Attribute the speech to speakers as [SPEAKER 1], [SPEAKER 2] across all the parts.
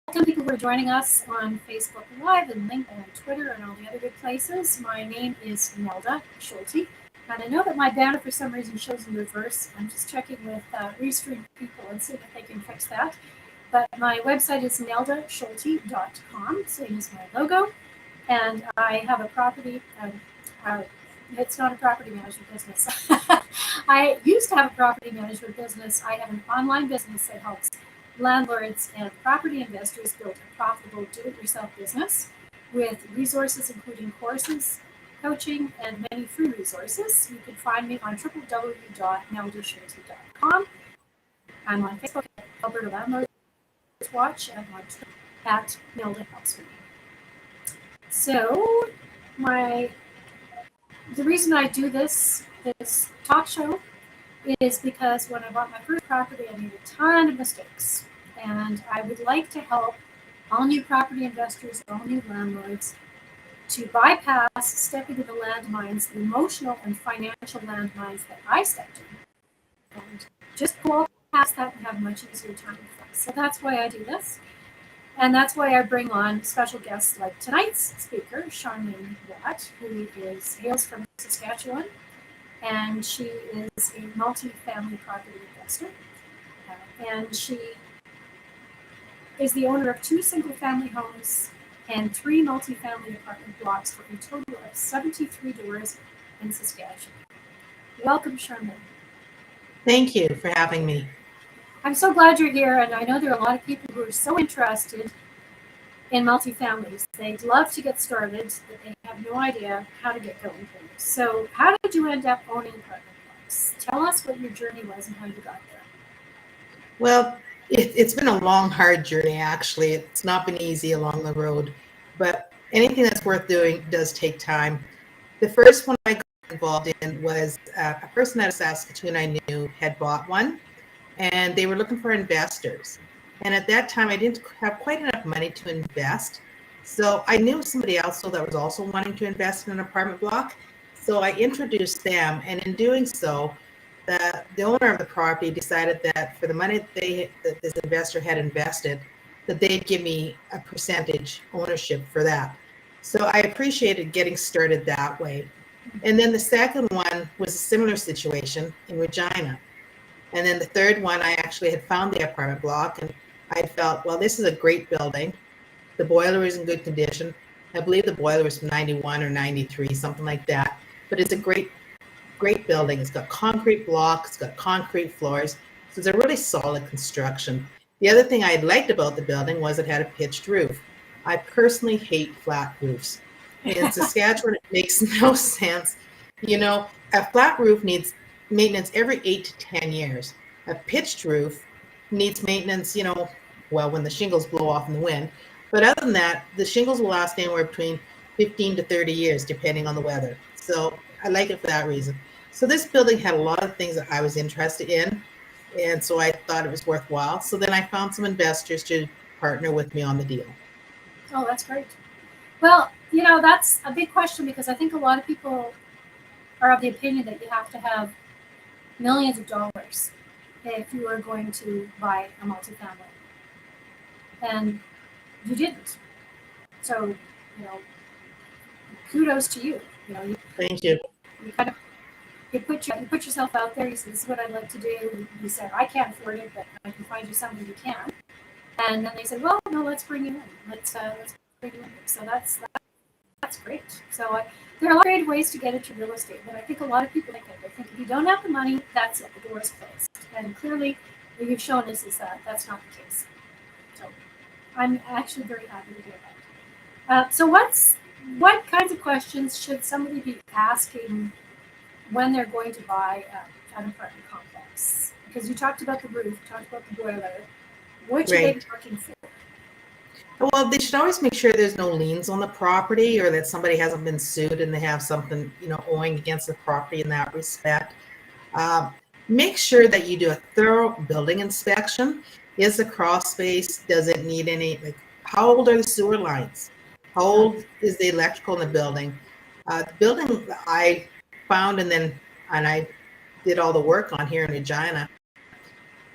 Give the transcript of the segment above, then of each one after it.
[SPEAKER 1] welcome people who are joining us on Facebook Live and LinkedIn and Twitter and all the other good places. My name is Nelda Schulte, and I know that my banner for some reason shows in reverse. I'm just checking with Restream people and seeing if they can fix that. But my website is neldaschulte.com, same as my logo, and I have a property. It's not a property management business. I used to have a property management business. I have an online business that helps landlords and property investors build a profitable do-it-yourself business with resources including courses, coaching, and many free resources. You can find me on www.neldaschulte.com. I'm on Facebook at Alberta Landlords Watch and on Twitter at Nelda Helps Me. So the reason I do this talk show is because when I bought my first property, I made a ton of mistakes. And I would like to help all new property investors, all new landlords, to bypass stepping into the landmines, the emotional and financial landmines that I stepped in. And just go past that and have a much easier time with things. So that's why I do this. And that's why I bring on special guests like tonight's speaker, Sharmane Watt, who hails from Saskatchewan, and she is a multi-family property investor. And she is the owner of 2 single-family homes and 3 multi-family apartment blocks for a total of 73 doors in Saskatchewan. Welcome, Sharmane.
[SPEAKER 2] Thank you for having me.
[SPEAKER 1] I'm so glad you're here, and I know there are a lot of people who are so interested in multifamilies. They'd love to get started, but they have no idea how to get going. So how did you end up owning apartment blocks? Tell us what your journey was and how you got there.
[SPEAKER 2] Well, it's been a long, hard journey, actually. It's not been easy along the road, but anything that's worth doing does take time. The first one I got involved in was a person out of Saskatchewan I knew had bought one, and they were looking for investors. And at that time, I didn't have quite enough money to invest. So I knew somebody else that was also wanting to invest in an apartment block. So I introduced them, and in doing so, the owner of the property decided that for the money that this investor had invested, that they'd give me a percentage ownership for that. So I appreciated getting started that way. And then the second one was a similar situation in Regina. And then the third one, I actually had found the apartment block, and I felt, well, this is a great building. The boiler is in good condition. I believe the boiler was from 91 or 93, something like that. But it's a great building. It's got concrete blocks, it's got concrete floors. So it's a really solid construction. The other thing I liked about the building was it had a pitched roof. I personally hate flat roofs. In Saskatchewan, it makes no sense. You know, a flat roof needs maintenance every 8 to 10 years. A pitched roof needs maintenance, when the shingles blow off in the wind. But other than that, the shingles will last anywhere between 15 to 30 years, depending on the weather. So I like it for that reason. So this building had a lot of things that I was interested in, and so I thought it was worthwhile. So then I found some investors to partner with me on the deal.
[SPEAKER 1] Oh, that's great. Well, that's a big question because I think a lot of people are of the opinion that you have to have millions of dollars if you are going to buy a multifamily. And you didn't. So, kudos to you.
[SPEAKER 2] Thank you.
[SPEAKER 1] You put yourself out there. You said, "This is what I'd like to do." You said, "I can't afford it, but I can find you somebody who can." And then they said, "Well, no, let's bring you in. Let's bring you in." So that's great. So there are a lot of great ways to get into real estate, but I think a lot of people think if you don't have the money, that's it. The door is closed. And clearly, what you've shown us is that that's not the case. So I'm actually very happy to hear that. So what kinds of questions should somebody be asking when they're going to buy an apartment complex? Because you talked about the roof, you talked about the boiler. What should they be looking for?
[SPEAKER 2] Well, they should always make sure there's no liens on the property or that somebody hasn't been sued and they have something, owing against the property in that respect. Make sure that you do a thorough building inspection. Is the crawl space, does it need any, how old are the sewer lines? How old is the electrical in the building? The building I found and I did all the work on here in Regina,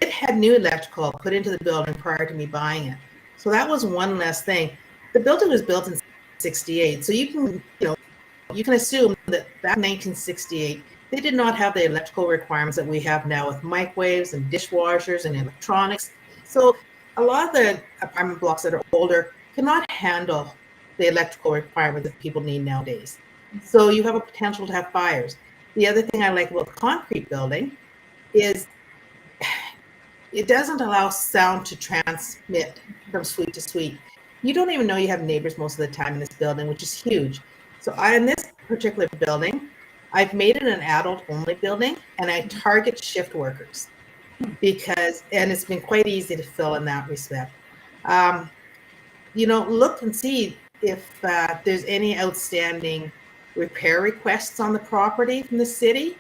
[SPEAKER 2] it had new electrical put into the building prior to me buying it. So that was one less thing. The building was built in 68. So you can assume that back in 1968, they did not have the electrical requirements that we have now with microwaves and dishwashers and electronics. So a lot of the apartment blocks that are older cannot handle the electrical requirements that people need nowadays. So you have a potential to have fires. The other thing I like about the concrete building is it doesn't allow sound to transmit from suite to suite. You don't even know you have neighbors most of the time in this building, which is huge. So in this particular building, I've made it an adult-only building, and I target shift workers and it's been quite easy to fill in that respect. Look and see if there's any outstanding repair requests on the property from the city.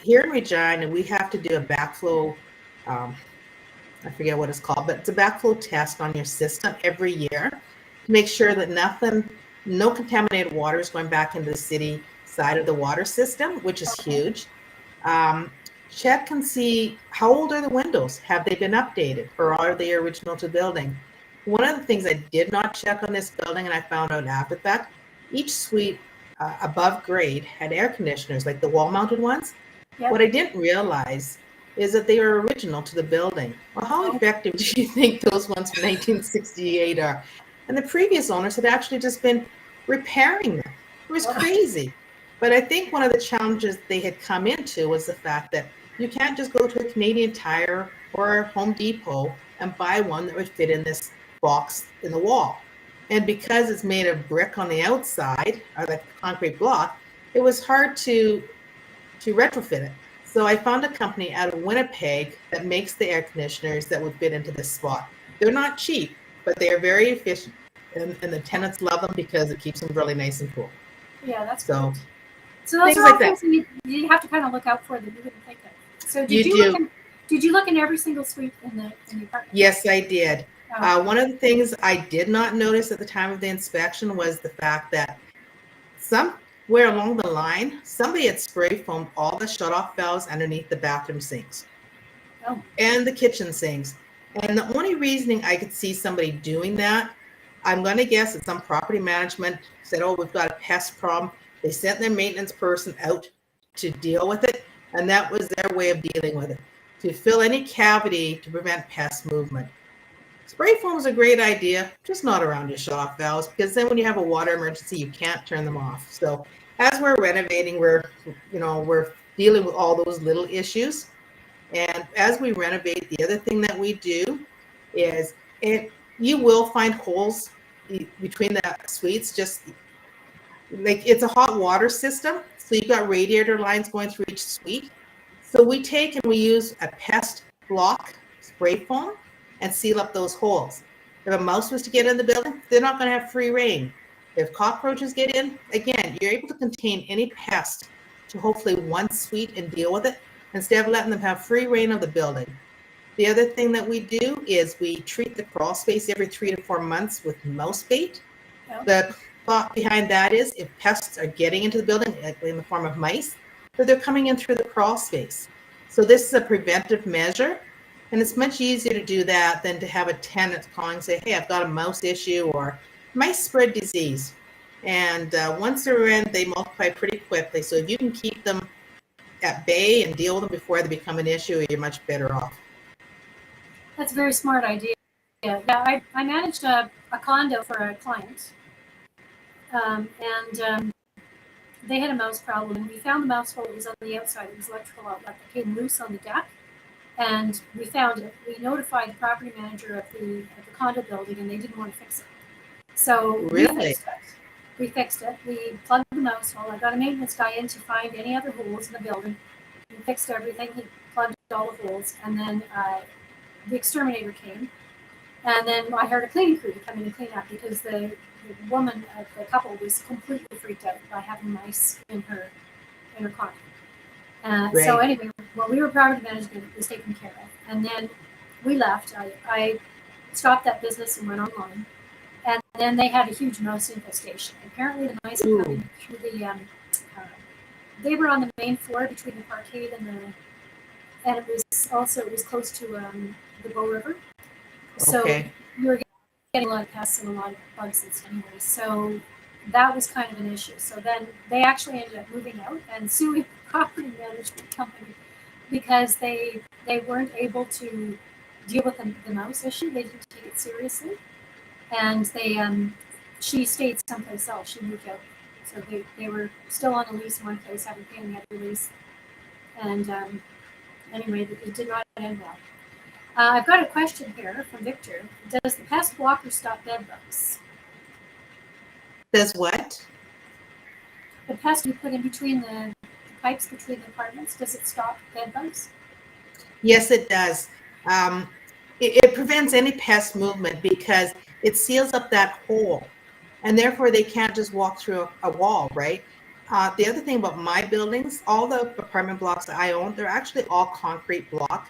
[SPEAKER 2] Here in Regina, we have to do a backflow, I forget what it's called, but it's a backflow test on your system every year to make sure that no contaminated water is going back into the city side of the water system, which is huge. Check and see how old are the windows? Have they been updated, or are they original to building? One of the things I did not check on this building, and I found out after that, each suite above grade had air conditioners, like the wall-mounted ones.
[SPEAKER 1] Yep.
[SPEAKER 2] What I didn't realize is that they are original to the building. Well, how effective do you think those ones from 1968 are? And the previous owners had actually just been repairing them. It was crazy. But I think one of the challenges they had come into was the fact that you can't just go to a Canadian Tire or Home Depot and buy one that would fit in this box in the wall. And because it's made of brick on the outside, or the concrete block, it was hard to retrofit it. So I found a company out of Winnipeg that makes the air conditioners that would fit into this spot. They're not cheap, but they are very efficient. And the tenants love them because it keeps them really nice and cool.
[SPEAKER 1] Yeah, that's
[SPEAKER 2] so
[SPEAKER 1] great. So those are all things that you have to kind of look out for that you wouldn't think of. So did you look in every single suite in the apartment?
[SPEAKER 2] Yes, I did. One of the things I did not notice at the time of the inspection was the fact that somewhere along the line, somebody had spray foamed all the shutoff valves underneath the bathroom sinks and the kitchen sinks. And the only reasoning I could see somebody doing that, I'm going to guess that some property management said, oh, we've got a pest problem. They sent their maintenance person out to deal with it, and that was their way of dealing with it, to fill any cavity to prevent pest movement. Spray foam is a great idea, just not around your shutoff valves, because then when you have a water emergency, you can't turn them off. So as we're renovating, we're dealing with all those little issues. And as we renovate, the other thing that we do is you will find holes between the suites, just like it's a hot water system. So you've got radiator lines going through each suite. So we take and we use a pest block spray foam and seal up those holes. If a mouse was to get in the building, they're not going to have free reign. If cockroaches get in, again, you're able to contain any pest to hopefully one suite and deal with it instead of letting them have free reign of the building. The other thing that we do is we treat the crawl space every 3 to 4 months with mouse bait. The thought behind that is if pests are getting into the building in the form of mice, that they're coming in through the crawl space. So this is a preventive measure. And it's much easier to do that than to have a tenant calling and say, hey, I've got a mouse issue or mice spread disease. And once they're in, they multiply pretty quickly. So if you can keep them at bay and deal with them before they become an issue, you're much better off.
[SPEAKER 1] That's a very smart idea. Yeah, I managed a condo for a client. And they had a mouse problem. And we found the mouse hole. It was on the outside. It was electrical outlet that came loose on the deck. And we found it. We notified the property manager of the condo building, and they didn't want to fix it. So
[SPEAKER 2] really?
[SPEAKER 1] We fixed it. We plugged the mouse hole. I got a maintenance guy in to find any other holes in the building. We fixed everything. He plugged all the holes, and then the exterminator came. And then I hired a cleaning crew to come in and clean up because the woman, the couple, was completely freaked out by having mice in her condo.
[SPEAKER 2] Right.
[SPEAKER 1] So anyway, while we were property management, it was taken care of. And then we left. I stopped that business and went online. And then they had a huge mouse infestation. Apparently the mice were coming through they were on the main floor between the parkade and it was close to the Bow River. So
[SPEAKER 2] okay.
[SPEAKER 1] you were getting a lot of pests and a lot of bugs and stuff anyway. So that was kind of an issue. So then they actually ended up moving out and suing the property management company because they weren't able to deal with the mouse issue. They didn't take it seriously, and she stayed someplace else. She moved out, so they were still on a lease in one place, haven't paid any other lease, and anyway, it did not end well. I've got a question here from Victor. Does the pest blocker stop bed bugs?
[SPEAKER 2] Does what?
[SPEAKER 1] The pest you put in between the pipes between the apartments, does it stop bed bugs?
[SPEAKER 2] Yes, it does. It prevents any pest movement because it seals up that hole, and therefore they can't just walk through a wall, right? The other thing about my buildings, all the apartment blocks that I own, they're actually all concrete block.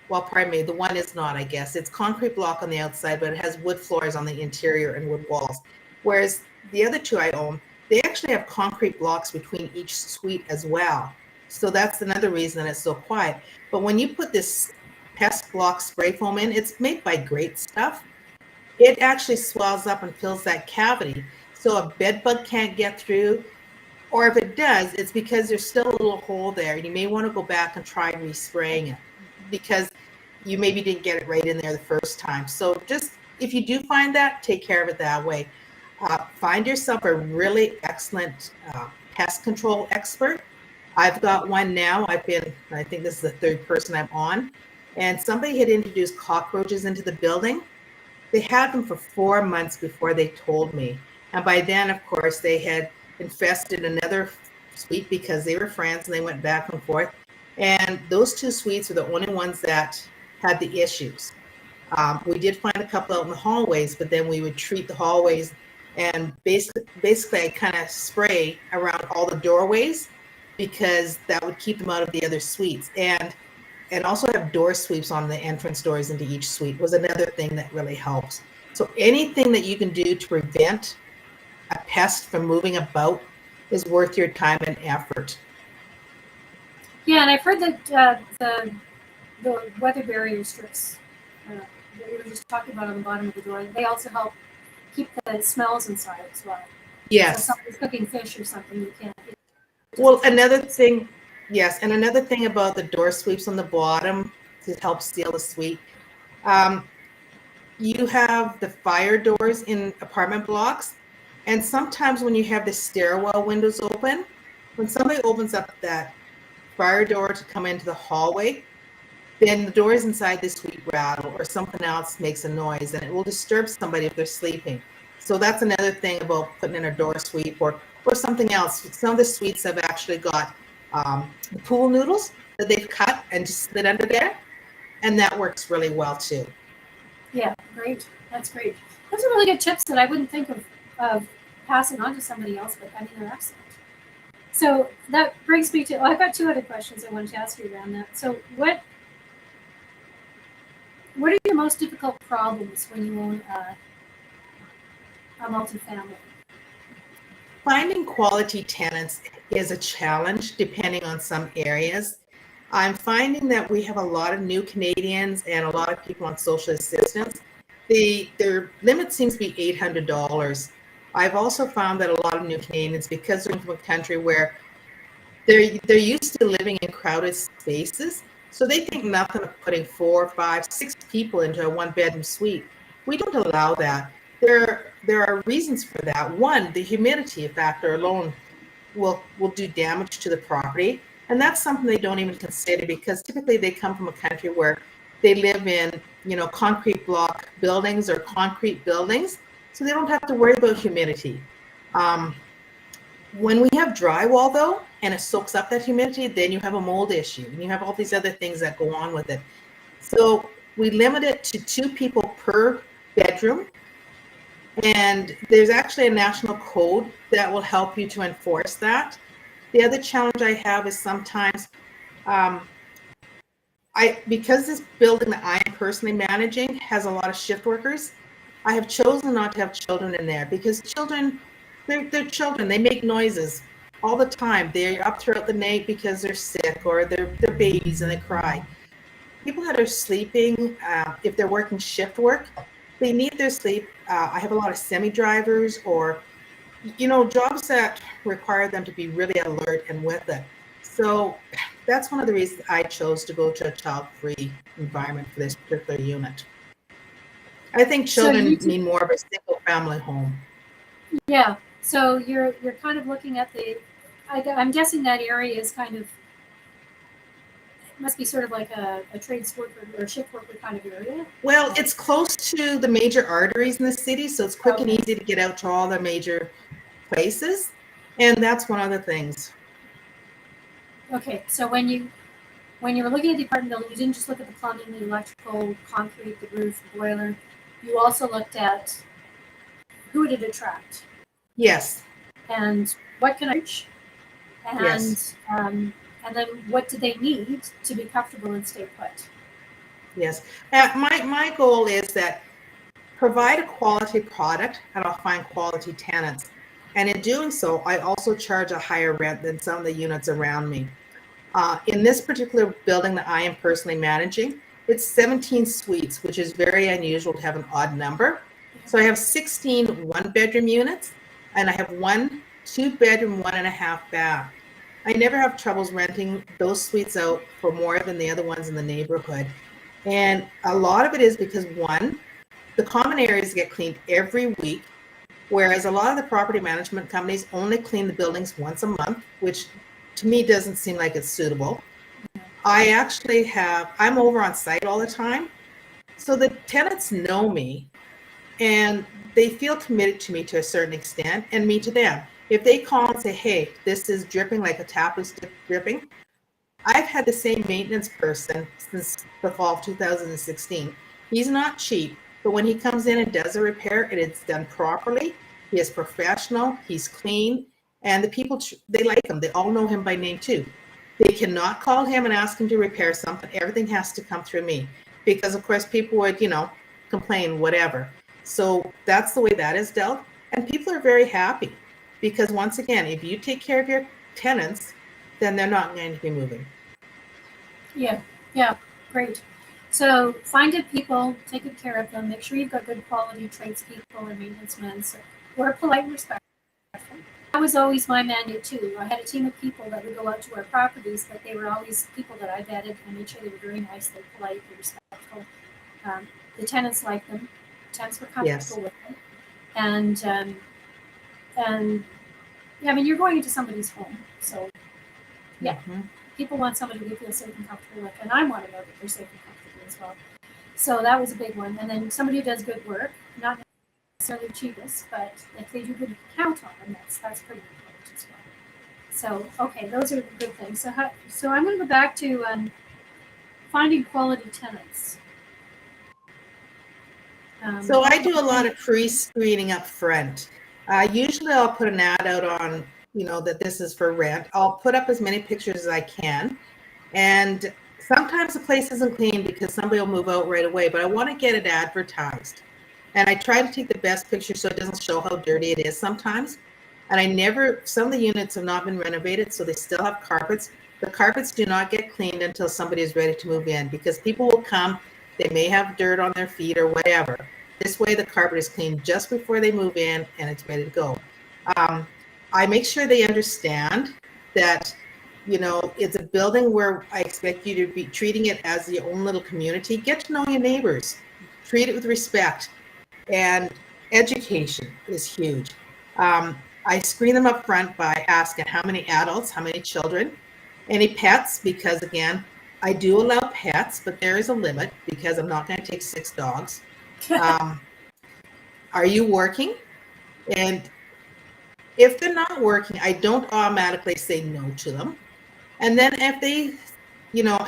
[SPEAKER 2] Well, pardon me, the one is not, I guess. It's concrete block on the outside, but it has wood floors on the interior and wood walls. Whereas the other two I own, they actually have concrete blocks between each suite as well. So that's another reason that it's so quiet. But when you put this pest block spray foam in, it's made by Great Stuff. It actually swells up and fills that cavity. So a bed bug can't get through, or if it does, it's because there's still a little hole there. And you may want to go back and try respraying it because you maybe didn't get it right in there the first time. So just, if you do find that, take care of it that way. Find yourself a really excellent pest control expert. I've got one now. I think this is the third person I'm on. And somebody had introduced cockroaches into the building. They had them for 4 months before they told me. And by then, of course, they had infested another suite because they were friends and they went back and forth. And those two suites are the only ones that had the issues. We did find a couple out in the hallways, but then we would treat the hallways and basically I kind of spray around all the doorways because that would keep them out of the other suites. And also have door sweeps on the entrance doors into each suite was another thing that really helps. So anything that you can do to prevent a pest from moving about is worth your time and effort.
[SPEAKER 1] Yeah, and I've heard that the weather barrier strips that we were just talking about on the bottom of the door, they also help keep the smells inside as well.
[SPEAKER 2] Yes.
[SPEAKER 1] So if somebody's cooking fish or something, you can't.
[SPEAKER 2] Well, another thing, yes, and another thing about the door sweeps on the bottom to help seal the suite, you have the fire doors in apartment blocks, and sometimes when you have the stairwell windows open, when somebody opens up that fire door to come into the hallway, then the doors inside the suite rattle or something else makes a noise and it will disturb somebody if they're sleeping. So that's another thing about putting in a door sweep or something else. Some of the suites have actually got the pool noodles that they've cut and just slid under there, and that works really well too.
[SPEAKER 1] Yeah, great. That's great. Those are really good tips that I wouldn't think of passing on to somebody else, but I mean, they're excellent. So that brings me to, I've got two other questions I wanted to ask you around that. So what are your most difficult problems when you own a multifamily?
[SPEAKER 2] Finding quality tenants is a challenge depending on some areas. I'm finding that we have a lot of new Canadians and a lot of people on social assistance. Their limit seems to be $800. I've also found that a lot of new Canadians, because they're from a country where they're used to living in crowded spaces, so they think nothing of putting 4, 5, 6 people into a one-bedroom suite. We don't allow that. There are reasons for that. One, the humidity factor alone will do damage to the property, and that's something they don't even consider because typically they come from a country where they live in, concrete block buildings or concrete buildings, so they don't have to worry about humidity. When we have drywall though, and it soaks up that humidity, then you have a mold issue and you have all these other things that go on with it. So we limit it to 2 people per bedroom. And there's actually a national code that will help you to enforce that. The other challenge I have is sometimes, because this building that I'm personally managing has a lot of shift workers, I have chosen not to have children in there because children, they're children. They make noises all the time. They're up throughout the night because they're sick or they're babies and they cry. People that are sleeping, if they're working shift work, they need their sleep. I have a lot of semi-drivers or, jobs that require them to be really alert and with it. So that's one of the reasons I chose to go to a child-free environment for this particular unit. I think
[SPEAKER 1] So
[SPEAKER 2] children
[SPEAKER 1] you
[SPEAKER 2] need more of a single family home.
[SPEAKER 1] Yeah. So you're kind of looking at I'm guessing that area is kind of must be sort of like a trades worker or shift worker kind of area.
[SPEAKER 2] Well, it's close to the major arteries in the city, so it's quick and
[SPEAKER 1] Okay.
[SPEAKER 2] easy to get out to all the major places. And that's one of the things.
[SPEAKER 1] Okay. So when you were looking at the apartment building, you didn't just look at the plumbing, the electrical, concrete, the roof, the boiler. You also looked at who did it attract
[SPEAKER 2] Yes,
[SPEAKER 1] and what can I reach,
[SPEAKER 2] yes,
[SPEAKER 1] and then what do they need to be comfortable and stay put.
[SPEAKER 2] yes. My goal is that provide a quality product and I'll find quality tenants. And in doing so, I also charge a higher rent than some of the units around me. In this particular building that I am personally managing, it's 17 suites, which is very unusual to have an odd number. So I have 16 one-bedroom units, and I have one two-bedroom, 1.5 bath. I never have troubles renting those suites out for more than the other ones in the neighborhood. And a lot of it is because, one, the common areas get cleaned every week, whereas a lot of the property management companies only clean the buildings once a month, which to me doesn't seem like it's suitable. I'm over on site all the time. So the tenants know me and they feel committed to me to a certain extent and me to them. If they call and say, hey, this is dripping like a tap is dripping, I've had the same maintenance person since the fall of 2016. He's not cheap, but when he comes in and does a repair and it's done properly, he is professional, he's clean, and the people, they like him. They all know him by name too. They cannot call him and ask him to repair something. Everything has to come through me because, of course, people would, complain, whatever. So that's the way that is dealt. And people are very happy because, once again, if you take care of your tenants, then they're not going to be moving.
[SPEAKER 1] Yeah, yeah, great. So find good people, take good care of them, make sure you've got good quality tradespeople and maintenance men who are polite and respectful. That was always my mandate too. I had a team of people that would go out to our properties, but they were always people that I vetted and made sure they were very nice, they're polite, they're respectful. The tenants liked them. The tenants were comfortable with them. And yeah, I mean, you're going into somebody's home, so yeah.
[SPEAKER 2] Mm-hmm.
[SPEAKER 1] People want somebody they feel safe and comfortable with, and I want to know that they're safe and comfortable as well. So that was a big one. And then somebody who does good work, not necessarily the cheapest, but if they do good count on them, that's pretty important as well. So okay, those are good things. So I'm going to go back to finding quality tenants.
[SPEAKER 2] So I do a lot of pre-screening up front. Usually I'll put an ad out on, that this is for rent. I'll put up as many pictures as I can. And sometimes the place isn't clean because somebody will move out right away, but I want to get it advertised. And I try to take the best picture so it doesn't show how dirty it is sometimes. And some of the units have not been renovated, so they still have carpets. The carpets do not get cleaned until somebody is ready to move in because people will come, they may have dirt on their feet or whatever. This way the carpet is cleaned just before they move in and it's ready to go. I make sure they understand that, it's a building where I expect you to be treating it as your own little community. Get to know your neighbors, treat it with respect, and education is huge. I screen them up front by asking how many adults, how many children, any pets, because again, I do allow pets, but there is a limit because I'm not going to take 6 dogs. Are you working? And if they're not working, I don't automatically say no to them. And then if they,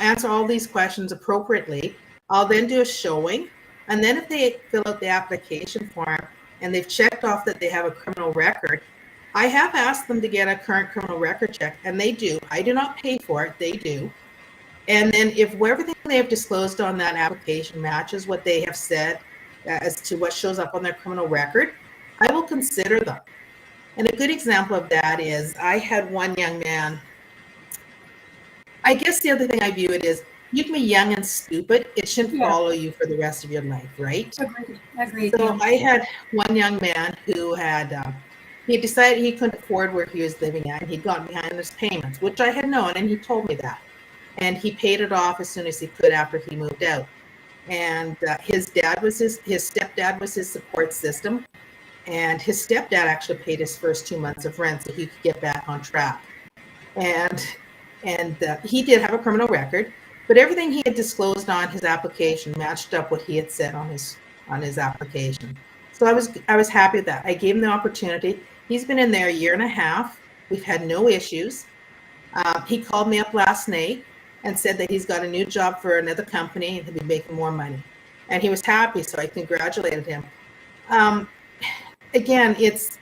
[SPEAKER 2] answer all these questions appropriately, I'll then do a showing. And then if they fill out the application form and they've checked off that they have a criminal record, I have asked them to get a current criminal record check, and they do. I do not pay for it, they do. And then if everything they have disclosed on that application matches what they have said as to what shows up on their criminal record, I will consider them. And a good example of that is I had one young man. I guess the other thing I view it is you can be young and stupid. It shouldn't
[SPEAKER 1] Yeah.
[SPEAKER 2] follow you for the rest of your life, right?
[SPEAKER 1] Agreed.
[SPEAKER 2] So
[SPEAKER 1] Yeah.
[SPEAKER 2] I had one young man who had he decided he couldn't afford where he was living at, and he'd gotten behind his payments, which I had known, and he told me that. And he paid it off as soon as he could after he moved out. And his stepdad was his support system, and his stepdad actually paid his first 2 months of rent so he could get back on track. And he did have a criminal record, but everything he had disclosed on his application matched up what he had said on his application. So I was happy with that. I gave him the opportunity. He's been in there a year and a half. We've had no issues. He called me up last night and said that he's got a new job for another company and he'll be making more money. And he was happy, so I congratulated him. Um, Again, it's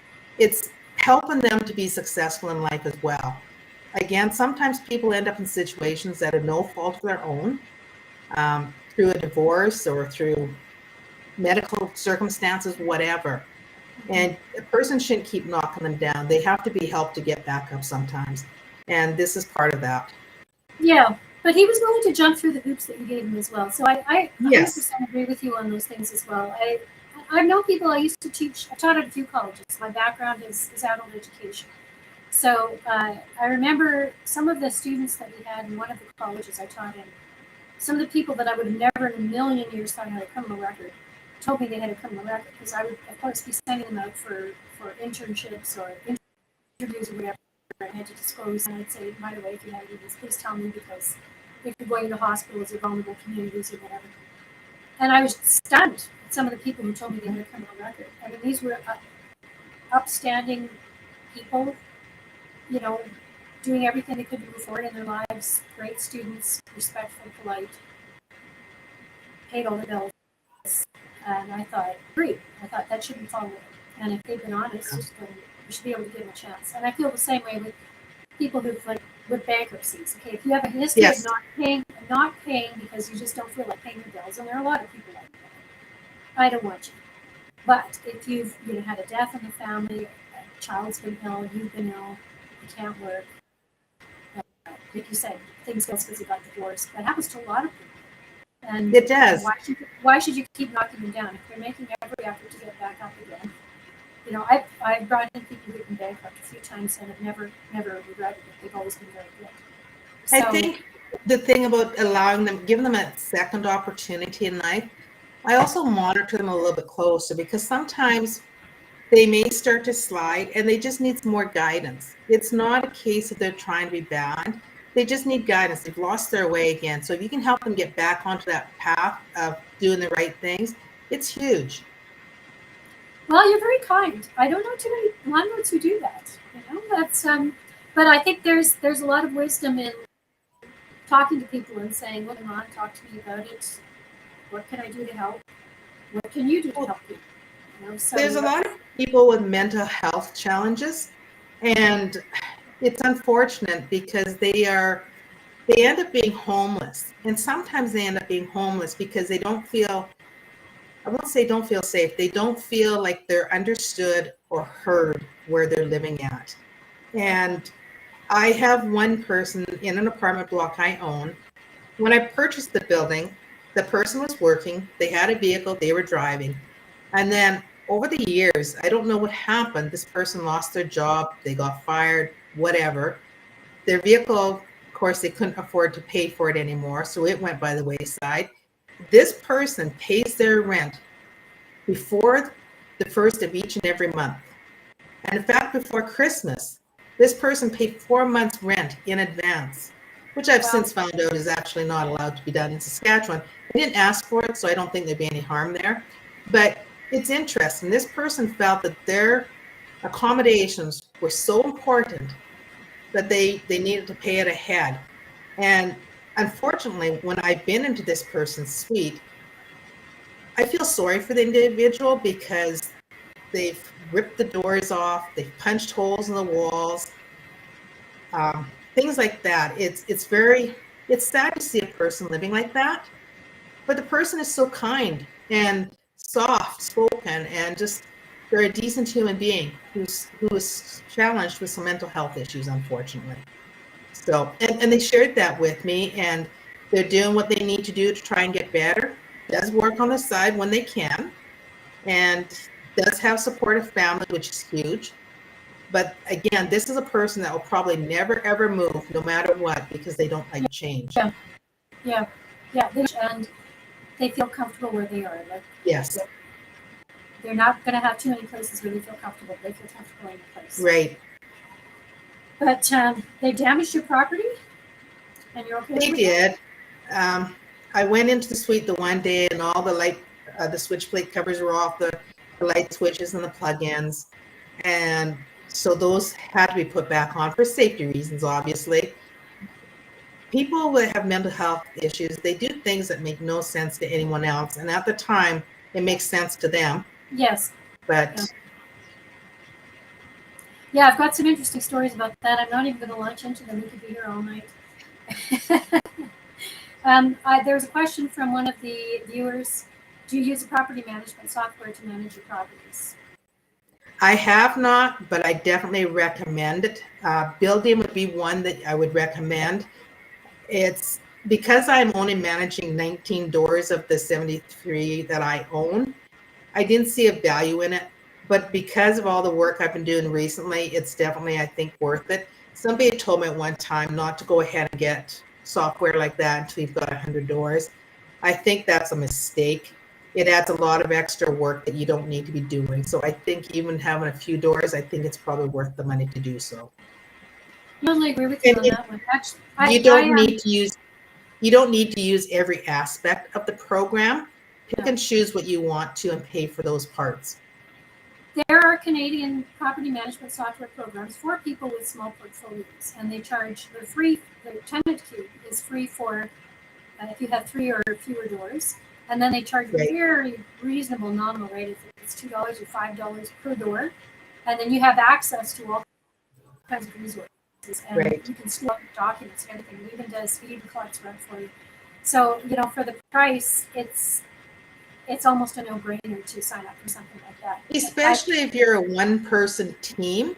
[SPEAKER 2] helping them to be successful in life as well. Again, sometimes people end up in situations that are no fault of their own, through a divorce or through medical circumstances, whatever. And a person shouldn't keep knocking them down. They have to be helped to get back up sometimes. And this is part of that.
[SPEAKER 1] Yeah, but he was willing to jump through the hoops that you gave him as well. So I
[SPEAKER 2] Yes.
[SPEAKER 1] 100% agree with you on those things as well. I know people I used to teach. I taught at a few colleges. My background is adult education. So I remember some of the students that we had in one of the colleges I taught in. Some of the people that I would have never in a million years thought had a criminal record told me they had a criminal record because I would, of course, be sending them out for internships or interviews or whatever. I had to disclose, and I'd say, by the way, if you have any of these, please tell me because if you're going to hospitals or vulnerable communities or whatever. And I was stunned at some of the people who told me they had a criminal record. I mean, these were upstanding people, you know, doing everything they could to move forward in their lives, great students, respectful, polite, paid all the bills. And I thought, great. I thought that shouldn't follow it. And if they've been honest, then we should be able to give them a chance. And I feel the same way with people who've like with bankruptcies. Okay, if you have a history
[SPEAKER 2] Yes.
[SPEAKER 1] of not paying because you just don't feel like paying your bills, and there are a lot of people like that. I don't want you. But if you've had a death in the family, a child's been ill, you've been ill, you can't work, like you said, things go because you got divorced. That happens to a lot of people. And
[SPEAKER 2] It does.
[SPEAKER 1] Why should you keep knocking them down if they're making every effort to get back up again? I've brought in people who've been bankrupt a few times and have never regretted it. They've always been very good. So,
[SPEAKER 2] I think the thing about giving them a second opportunity in life, I also monitor them a little bit closer because sometimes they may start to slide and they just need some more guidance. It's not a case of they're trying to be bad. They just need guidance. They've lost their way again. So if you can help them get back onto that path of doing the right things, it's huge.
[SPEAKER 1] well, you're very kind. I don't know too many landlords who do that. That's but I think there's a lot of wisdom in talking to people and saying, "Look, on, talk to me about it. What can I do to help? What can you do to help people?" So
[SPEAKER 2] There's a lot of people with mental health challenges, and it's unfortunate because they end up being homeless. And sometimes they end up being homeless because they don't feel, I won't say don't feel safe. They don't feel like they're understood or heard where they're living at. And I have one person in an apartment block I own. When I purchased the building, the person was working, they had a vehicle, they were driving. And then over the years, I don't know what happened. This person lost their job, they got fired, whatever. Their vehicle, of course, they couldn't afford to pay for it anymore, so it went by the wayside. This person pays their rent before the first of each and every month. And in fact, before Christmas, this person paid 4 months' rent in advance, which I've since found out is actually not allowed to be done in Saskatchewan. I didn't ask for it, so I don't think there'd be any harm there. But it's interesting. This person felt that their accommodations were so important that they needed to pay it ahead. And unfortunately, when I've been into this person's suite, I feel sorry for the individual because they've ripped the doors off, they've punched holes in the walls, things like that. It's sad to see a person living like that, but the person is so kind and soft spoken and just they're a decent human being who is challenged with some mental health issues, unfortunately. So, and they shared that with me, and They're doing what they need to do to try and get better. Does work on the side when they can, and does have supportive family, which is huge. But again, this is a person that will probably never ever move, no matter what, because they don't like change.
[SPEAKER 1] Yeah, yeah, yeah. And they feel comfortable where they are. Like
[SPEAKER 2] Yes,
[SPEAKER 1] they're not going to have too many places where they feel comfortable. They feel comfortable in a place.
[SPEAKER 2] right.
[SPEAKER 1] But they damaged your property, and you're okay
[SPEAKER 2] They
[SPEAKER 1] with it?
[SPEAKER 2] did. I went into the suite the one day, and all the light, the switch plate covers were off, the light switches and the plug-ins, and so those had to be put back on for safety reasons, obviously. People that have mental health issues, they do things that make no sense to anyone else, and at the time, it makes sense to them.
[SPEAKER 1] Yes.
[SPEAKER 2] But
[SPEAKER 1] Yeah. Yeah, I've got some interesting stories about that. I'm not even going to launch into them. We could be here all night. There's a question from one of the viewers. Do you use a property management software to manage your properties?
[SPEAKER 2] I have not, but I definitely recommend it. Building would be one that I would recommend. It's because I'm only managing 19 doors of the 73 that I own. I didn't see a value in it, but because of all the work I've been doing recently, it's definitely, I think, worth it. Somebody had told me at one time not to go ahead and get software like that until you've got 100 doors. I think that's a mistake. It adds a lot of extra work that you don't need to be doing. So I think even having a few doors, I think it's probably worth the money to do so.
[SPEAKER 1] I totally agree with you on that one. Actually,
[SPEAKER 2] You don't need to use you don't need to use every aspect of the program. Pick and choose what you want to and pay for those parts.
[SPEAKER 1] There are Canadian property management software programs for people with small portfolios, and they charge, they're free. The tenant cube is free for if you have 3 or fewer doors, and then they charge a very reasonable nominal rate. If it's $2 or $5 per door, and then you have access to all kinds of resources, and you can store documents and everything. It even does feed and collects rent for you. So for the price, it's almost a no-brainer to sign up for something like that.
[SPEAKER 2] Especially if you're a one-person team,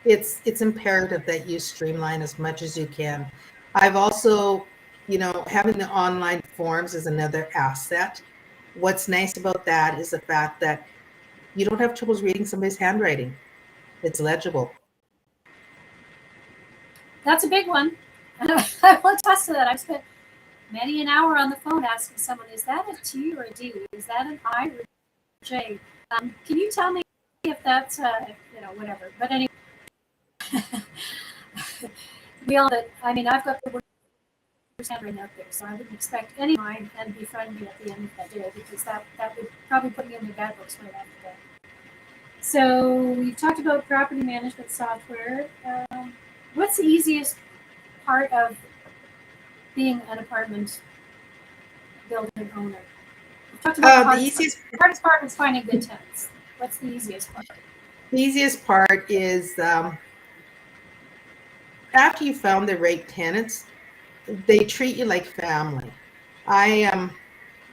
[SPEAKER 2] it's imperative that you streamline as much as you can. I've also, having the online forms is another asset. What's nice about that is the fact that you don't have troubles reading somebody's handwriting. It's legible.
[SPEAKER 1] That's a big one. I will attest to that. I've spent many an hour on the phone asking someone, is that a T or a D? Is that an I or a J? Can you tell me if that's, whatever. But anyway, I've got the worst handwriting out there, so I wouldn't expect any of mine and be friendly at the end of that day, because that would probably put me in the bad books right after that. So we've talked about property management software. What's the easiest part of being an apartment building owner? We've talked about the hardest part is finding good tenants. What's the easiest part?
[SPEAKER 2] The easiest part is after you found the right tenants, they treat you like family.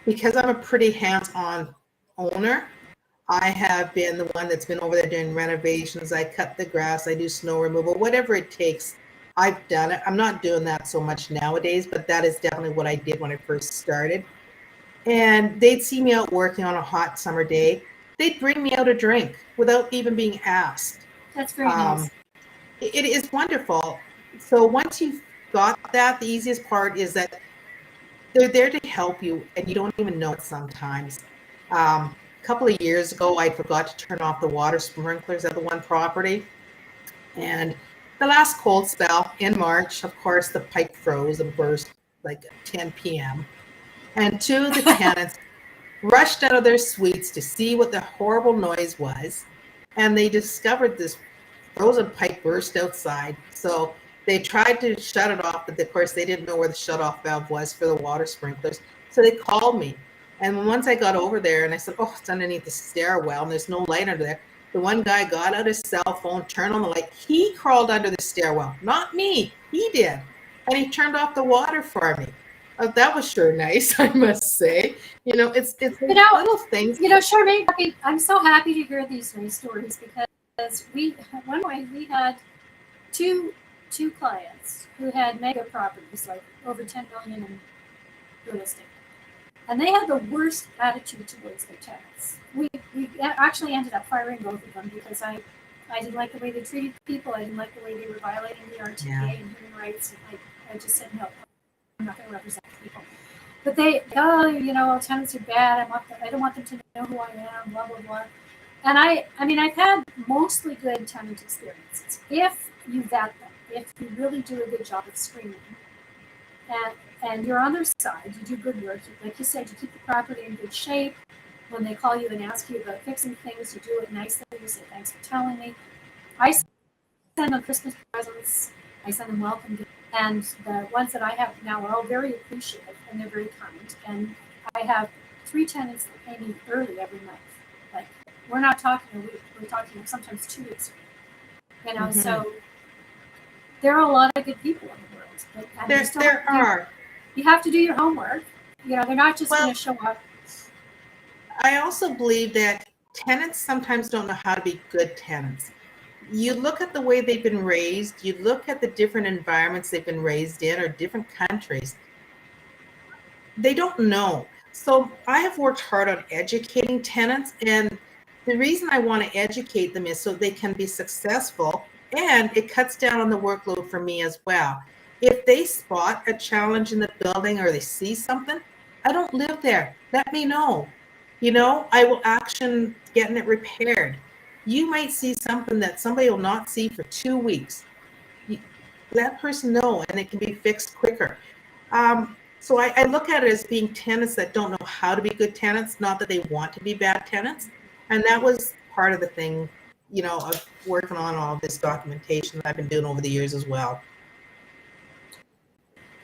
[SPEAKER 2] Because I'm a pretty hands-on owner, I have been the one that's been over there doing renovations. I cut the grass, I do snow removal, whatever it takes. I've done it. I'm not doing that so much nowadays, but that is definitely what I did when I first started. And they'd see me out working on a hot summer day. They'd bring me out a drink without even being asked.
[SPEAKER 1] That's very nice.
[SPEAKER 2] It is wonderful. So once you've got that, the easiest part is that they're there to help you, and you don't even know it sometimes. A couple of years ago, I forgot to turn off the water sprinklers at the one property. And the last cold spell in March, of course, the pipe froze and burst like 10 p.m. And two of the tenants rushed out of their suites to see what the horrible noise was. And they discovered this frozen pipe burst outside. So they tried to shut it off, but of course they didn't know where the shutoff valve was for the water sprinklers. So they called me. And once I got over there and I said, oh, it's underneath the stairwell and there's no light under there. The one guy got out his cell phone, turned on the light. He crawled under the stairwell, not me. He did. And he turned off the water for me. Oh, that was sure nice, I must say. It's little things.
[SPEAKER 1] Sharmane, I'm so happy to hear these nice stories, because we had two clients who had mega properties, like over 10 million real estate. And they had the worst attitude towards their tenants. We actually ended up firing both of them because I didn't like the way they treated people. I didn't like the way they were violating the RTA and human rights. And I just said, no, I'm not going to represent people. But tenants are bad. I don't want them to know who I am, blah, blah, blah. And I've had mostly good tenant experiences. If you vet them, if you really do a good job of screening, and you're on their side, you do good work. Like you said, you keep the property in good shape. When they call you and ask you about fixing things, you do it nicely. You say, thanks for telling me. I send them Christmas presents. I send them welcome gifts. And the ones that I have now are all very appreciative and they're very kind. And I have 3 tenants that pay me early every month. Like, we're not talking a week. We're talking sometimes 2 weeks. So there are a lot of good people in the world.
[SPEAKER 2] There are.
[SPEAKER 1] You have to do your homework. They're not just going to show up.
[SPEAKER 2] I also believe that tenants sometimes don't know how to be good tenants. You look at the way they've been raised, you look at the different environments they've been raised in or different countries. They don't know. So I have worked hard on educating tenants, and the reason I want to educate them is so they can be successful, and it cuts down on the workload for me as well. If they spot a challenge in the building or they see something, I don't live there. Let me know. I will action getting it repaired. You might see something that somebody will not see for 2 weeks. Let person know, and it can be fixed quicker. So I look at it as being tenants that don't know how to be good tenants, not that they want to be bad tenants. And that was part of the thing, of working on all this documentation that I've been doing over the years as well.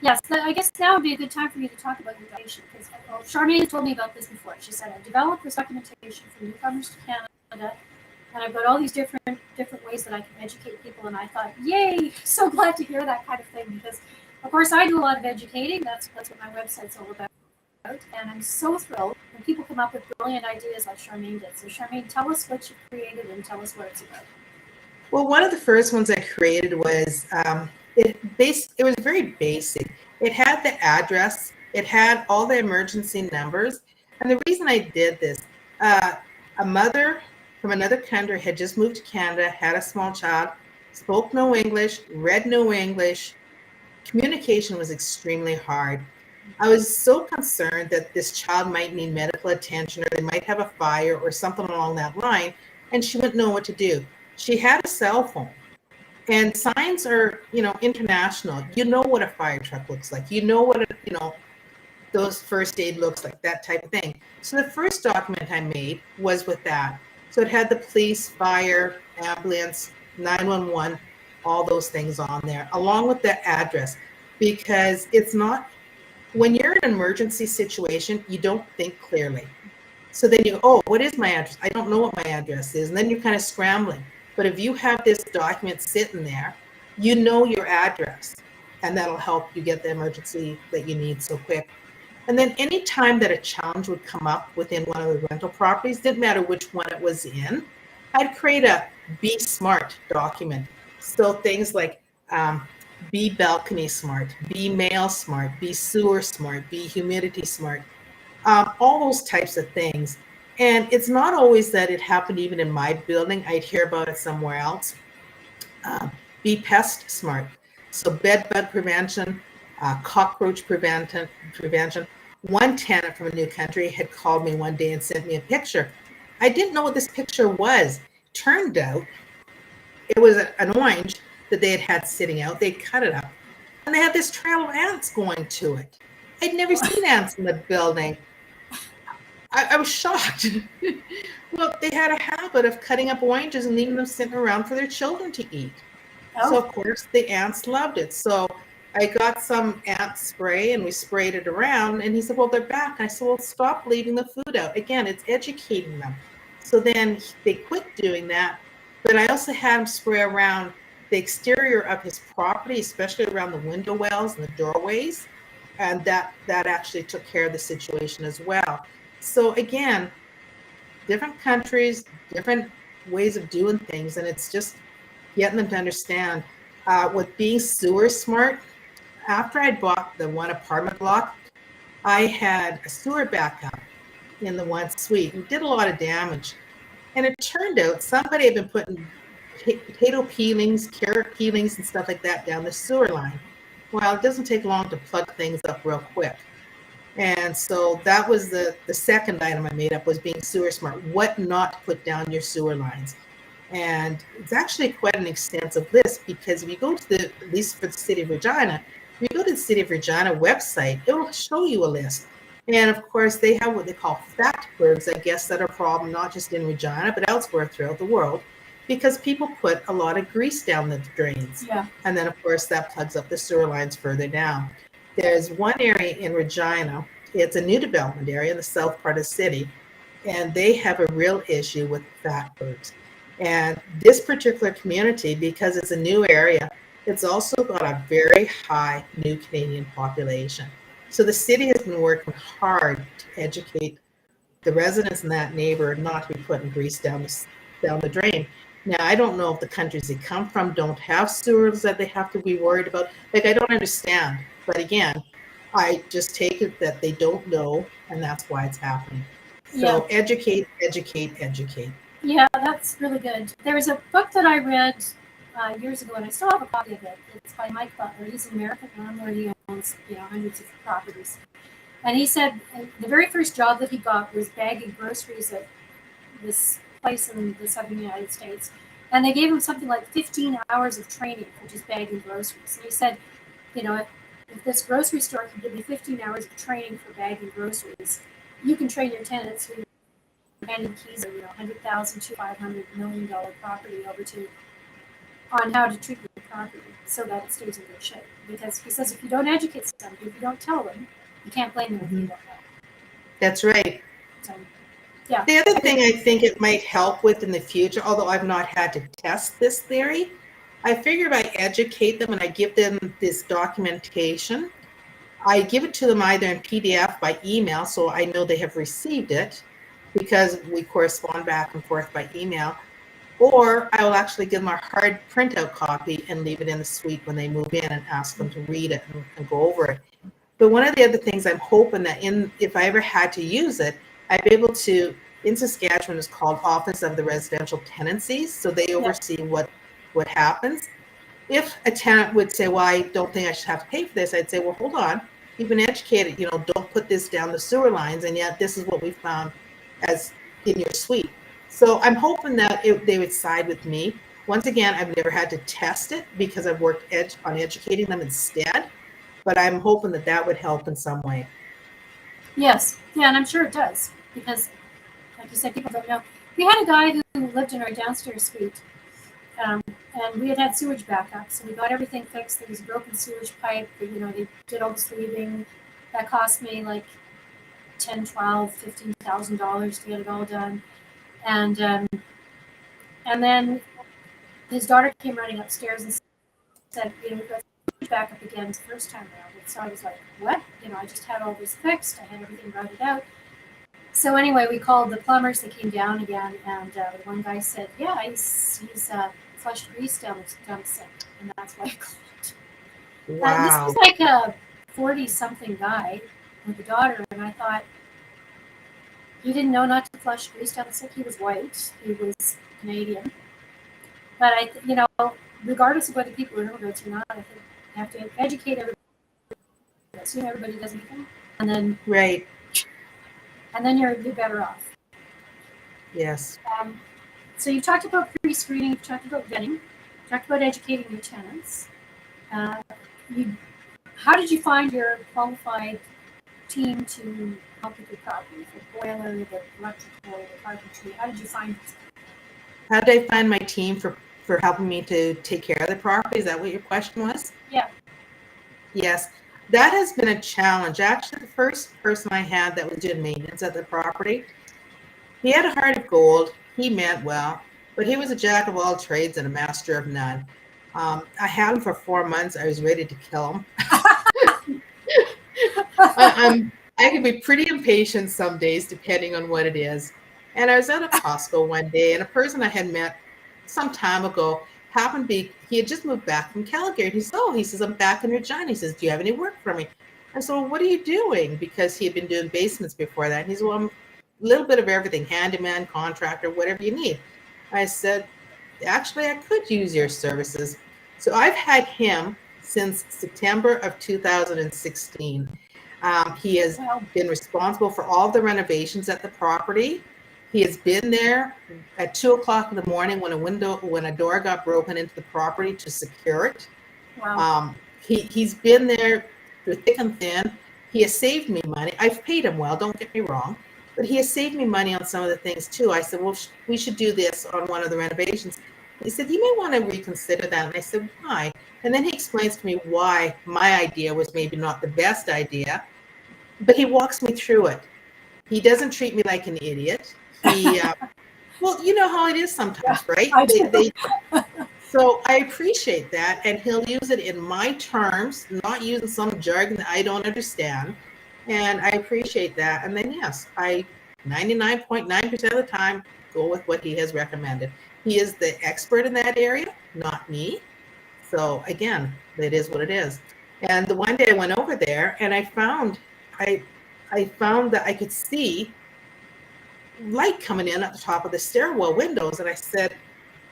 [SPEAKER 1] Yes, I guess now would be a good time for you to talk about your documentation, because Sharmane told me about this before. She said, I've developed this documentation for newcomers to Canada, and I've got all these different ways that I can educate people. And I thought, yay, so glad to hear that kind of thing, because of course I do a lot of educating. That's what my website's all about. And I'm so thrilled when people come up with brilliant ideas like Sharmane did. So Sharmane, tell us what you created and tell us what it's about.
[SPEAKER 2] Well, one of the first ones I created was, it was very basic. It had the address, it had all the emergency numbers. And the reason I did this, a mother from another country had just moved to Canada, had a small child, spoke no English, read no English. Communication was extremely hard. I was so concerned that this child might need medical attention, or they might have a fire or something along that line, and she wouldn't know what to do. She had a cell phone, and signs are, international. You know what a fire truck looks like. You know what, those first aid looks like, that type of thing. So the first document I made was with that. So it had the police, fire, ambulance, 911, all those things on there, along with the address, because it's not, when you're in an emergency situation, you don't think clearly. So then you go, oh, what is my address? I don't know what my address is. And then you're kind of scrambling. But if you have this document sitting there, you know your address, and that'll help you get the emergency that you need so quick. And then any time that a challenge would come up within one of the rental properties, didn't matter which one it was in, I'd create a Be Smart document. So things like be balcony smart, be mail smart, be sewer smart, be humidity smart, all those types of things. And it's not always that it happened even in my building. I'd hear about it somewhere else. Be pest smart. So bed bug prevention, cockroach prevention. One tenant from a new country had called me one day and sent me a picture. I didn't know what this picture was. Turned out it was an orange that they had sitting out. They'd cut it up, and they had this trail of ants going to it. I'd never seen ants in the building. I was shocked. Well, they had a habit of cutting up oranges and leaving them sitting around for their children to eat. Oh. So, of course, the ants loved it. So I got some ant spray, and we sprayed it around. And he said, well, they're back. I said, well, stop leaving the food out. Again, it's educating them. So then they quit doing that. But I also had him spray around the exterior of his property, especially around the window wells and the doorways. And that actually took care of the situation as well. So again, different countries, different ways of doing things, and it's just getting them to understand. With being sewer smart, after I bought the one apartment block, I had a sewer backup in the one suite and did a lot of damage. And it turned out somebody had been putting potato peelings, carrot peelings, and stuff like that down the sewer line. Well, it doesn't take long to plug things up real quick. And so that was the second item I made up, was being sewer smart, what not to put down your sewer lines. And it's actually quite an extensive list, because if you go to at least for the city of Regina, if you go to the city of Regina website, it will show you a list. And of course, they have what they call fatbergs, I guess, that are a problem not just in Regina, but elsewhere throughout the world, because people put a lot of grease down the drains.
[SPEAKER 1] Yeah.
[SPEAKER 2] And then, of course, that plugs up the sewer lines further down. There's one area in Regina, it's a new development area in the south part of the city, and they have a real issue with fatbergs. And this particular community, because it's a new area, it's also got a very high new Canadian population. So the city has been working hard to educate the residents in that neighborhood not to be putting grease down the drain. Now, I don't know if the countries they come from don't have sewers that they have to be worried about. Like, I don't understand. But again, I just take it that they don't know, and that's why it's happening. So
[SPEAKER 1] Yeah.
[SPEAKER 2] educate, educate, educate.
[SPEAKER 1] Yeah, that's really good. There was a book that I read years ago, and I still have a copy of it. It's by Mike Butler. He's an American landlord. He owns hundreds of properties. And he said the very first job that he got was bagging groceries at this place in the southern United States. And they gave him something like 15 hours of training for just bagging groceries. And he said, if this grocery store can give me 15 hours of training for bagging groceries, you can train your tenants who handing keys of $100,000 to $500 million property over to on how to treat your property so that it stays in good shape. Because he says if you don't educate somebody, if you don't tell them, you can't blame them if you don't know.
[SPEAKER 2] That's right.
[SPEAKER 1] So, yeah.
[SPEAKER 2] The other thing I think it might help with in the future, although I've not had to test this theory, I figure if I educate them and I give them this documentation, I give it to them either in PDF by email, so I know they have received it, because we correspond back and forth by email, or I will actually give them a hard printout copy and leave it in the suite when they move in and ask them to read it and go over it. But one of the other things I'm hoping that if I ever had to use it, I'd be able to, in Saskatchewan, it's called Office of the Residential Tenancies, so they oversee what happens. If a tenant would say, well, I don't think I should have to pay for this, I'd say, well, hold on, you've been educated, don't put this down the sewer lines, and yet this is what we found as in your suite. So I'm hoping that they would side with me. Once again, I've never had to test it because I've worked on educating them instead, but I'm hoping that would help in some way.
[SPEAKER 1] Yes. Yeah, and I'm sure it does, because, like you said, people don't know. We had a guy who lived in our downstairs suite, and we had sewage backup, so we got everything fixed. There was a broken sewage pipe. They did all the sleeving. That cost me like $10,000, $12,000, $15,000 to get it all done. And then his daughter came running upstairs and said, we got sewage backup again the first time around. And so I was like, what? I just had all this fixed. I had everything routed out. So anyway, we called the plumbers. They came down again, and one guy said, yeah, he's flushed grease down the sink, and that's why I called.
[SPEAKER 2] Wow.
[SPEAKER 1] And this was like a 40-something guy with a daughter, and I thought, he didn't know not to flush grease down the sink. He was white. He was Canadian. But regardless of whether people are immigrants or not, I think you have to educate everybody. Assume everybody does anything, and then
[SPEAKER 2] right.
[SPEAKER 1] And then you're better off.
[SPEAKER 2] Yes.
[SPEAKER 1] So you've talked about pre-screening, you've talked about vetting, you've talked about educating your tenants. How did you find your qualified team to help with your property? The boiler, the electrical, the carpentry, how did you find it?
[SPEAKER 2] How did I find my team for helping me to take care of the property? Is that what your question was?
[SPEAKER 1] Yeah.
[SPEAKER 2] Yes. That has been a challenge. Actually, the first person I had that was doing maintenance at the property, he had a heart of gold. He meant well, but he was a jack of all trades and a master of none. I had him for 4 months. I was ready to kill him. I can be pretty impatient some days, depending on what it is. And I was at a Costco one day, and a person I had met some time ago happened to be, he had just moved back from Calgary. He says, I'm back in Regina. He says, do you have any work for me? I said, well, what are you doing? Because he had been doing basements before that. And he said, well, I'm a little bit of everything, handyman, contractor, whatever you need. I said, actually, I could use your services. So I've had him since September of 2016. He has
[SPEAKER 1] Wow.
[SPEAKER 2] been responsible for all the renovations at the property. He has been there at 2 o'clock in the morning when a door got broken into the property to secure it.
[SPEAKER 1] Wow.
[SPEAKER 2] He's been there through thick and thin. He has saved me money. I've paid him well, don't get me wrong, but he has saved me money on some of the things too. I said, well, we should do this on one of the renovations. He said, you may want to reconsider that. And I said, why? And then he explains to me why my idea was maybe not the best idea, but he walks me through it. He doesn't treat me like an idiot. Well, you know how it is sometimes, right?
[SPEAKER 1] I do.
[SPEAKER 2] So I appreciate that, and he'll use it in my terms, not using some jargon that I don't understand. And I appreciate that. And then yes, I 99.9% of the time go with what he has recommended. He is the expert in that area, not me. So again, it is what it is. And the one day I went over there and I found that I could see light coming in at the top of the stairwell windows. And I said,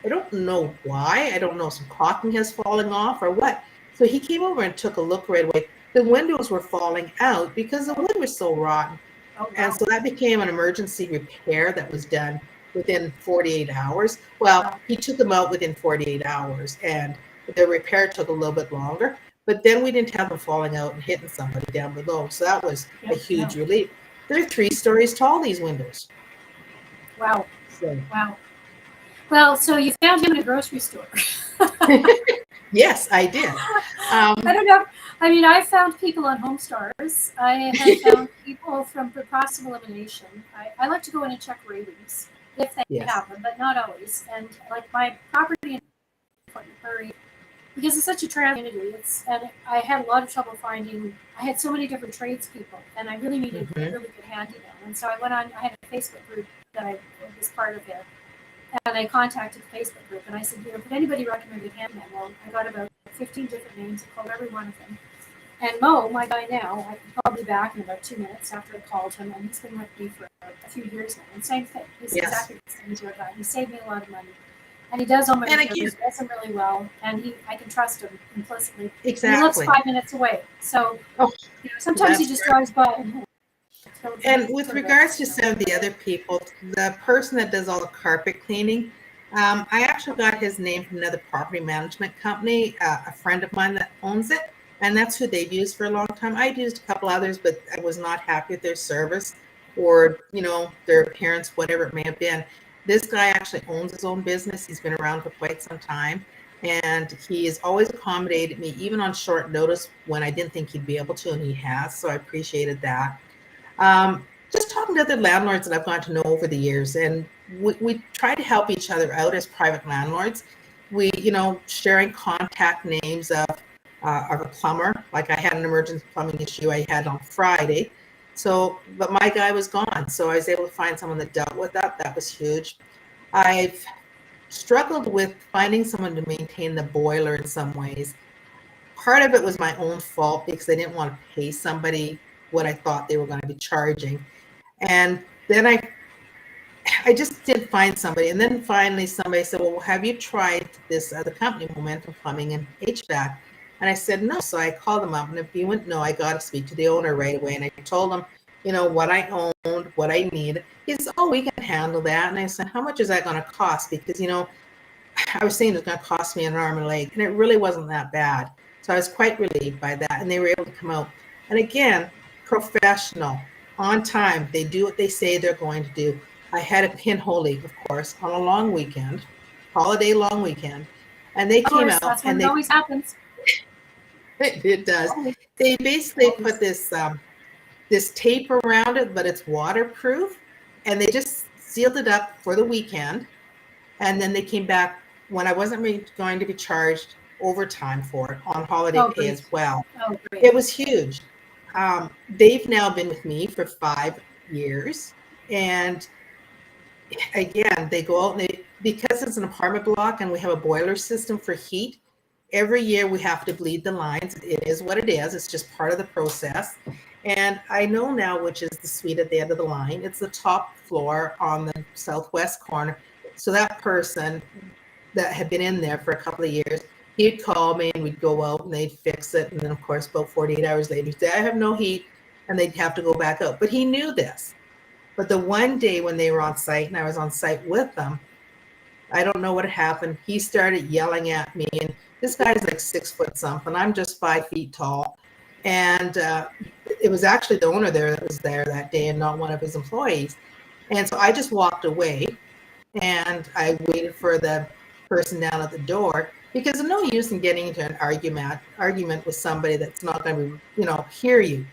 [SPEAKER 2] I don't know why. I don't know if some caulking has fallen off or what. So he came over and took a look right away. The windows were falling out because the wood was so rotten.
[SPEAKER 1] Oh, wow.
[SPEAKER 2] And so that became an emergency repair that was done within 48 hours. Well,
[SPEAKER 1] Wow.
[SPEAKER 2] he took them out within 48 hours and the repair took a little bit longer. But then we didn't have them falling out and hitting somebody down below. So that was a huge relief. They're 3 stories tall, these windows.
[SPEAKER 1] Wow.
[SPEAKER 2] So.
[SPEAKER 1] Wow. Well, so you found him in a grocery store.
[SPEAKER 2] Yes, I did.
[SPEAKER 1] I don't know. I mean, I found people on HomeStars. I have found people from Process Elimination. I like to go in and check ratings if they have them, but not always. And like my property in Fort McMurray, because it's such a trans community, and I had a lot of trouble finding. I had so many different tradespeople, and I really needed a really good handyman. And so I went on. I had a Facebook group that I was part of there. And I contacted the Facebook group and I said, could anybody recommend a handyman? Well, I got about 15 different names. I called every one of them. And Mo, my guy now, I'll be back in about 2 minutes after I called him, and he's been with me for a few years now. And same thing. He's exactly the same as your guy. He saved me a lot of money. And he does all my repairs. He does them really well. And I can trust him implicitly.
[SPEAKER 2] Exactly.
[SPEAKER 1] And he lives 5 minutes away. So sometimes he just drives by
[SPEAKER 2] and with regards to some of the other people, the person that does all the carpet cleaning, I actually got his name from another property management company, a friend of mine that owns it, and that's who they've used for a long time. I've used a couple others, but I was not happy with their service or, their appearance, whatever it may have been. This guy actually owns his own business. He's been around for quite some time, and he has always accommodated me, even on short notice when I didn't think he'd be able to, and he has, so I appreciated that. Just talking to other landlords that I've gotten to know over the years, and we try to help each other out as private landlords. We, sharing contact names of a plumber. Like I had an emergency plumbing issue I had on Friday. So, but my guy was gone. So I was able to find someone that dealt with that. That was huge. I've struggled with finding someone to maintain the boiler in some ways. Part of it was my own fault because I didn't want to pay somebody what I thought they were going to be charging. And then I just didn't find somebody. And then finally somebody said, well, have you tried this other company, Momentum Plumbing and HVAC? And I said, no. So I called them up, and if you wouldn't know, I got to speak to the owner right away. And I told him, what I owned, what I need. He said, oh, we can handle that. And I said, how much is that going to cost? Because, I was saying it was going to cost me an arm and a leg, and it really wasn't that bad. So I was quite relieved by that. And they were able to come out. And again, professional, on time. They do what they say they're going to do. I had a pinhole leak, of course, on a long weekend, holiday long weekend. And they came out.
[SPEAKER 1] That's when
[SPEAKER 2] and
[SPEAKER 1] it always happens.
[SPEAKER 2] It does. They basically put this tape around it, but it's waterproof, and they just sealed it up for the weekend. And then they came back when I wasn't going to be charged overtime for it on holiday pay as well.
[SPEAKER 1] Oh, great.
[SPEAKER 2] It was huge. They've now been with me for 5 years, and again, they go out and because it's an apartment block and we have a boiler system for heat, every year we have to bleed the lines. It is what it is. It's just part of the process. And I know now which is the suite at the end of the line. It's the top floor on the southwest corner. So that person that had been in there for a couple of years, he'd call me and we'd go out and they'd fix it. And then, of course, about 48 hours later, he'd say, I have no heat. And they'd have to go back out. But he knew this. But the one day when they were on site and I was on site with them, I don't know what happened. He started yelling at me. And this guy's like 6 foot something. I'm just 5 feet tall. And it was actually the owner there that was there that day and not one of his employees. And so I just walked away and I waited for the person down at the door because there's no use in getting into an argument with somebody that's not going to, hear you.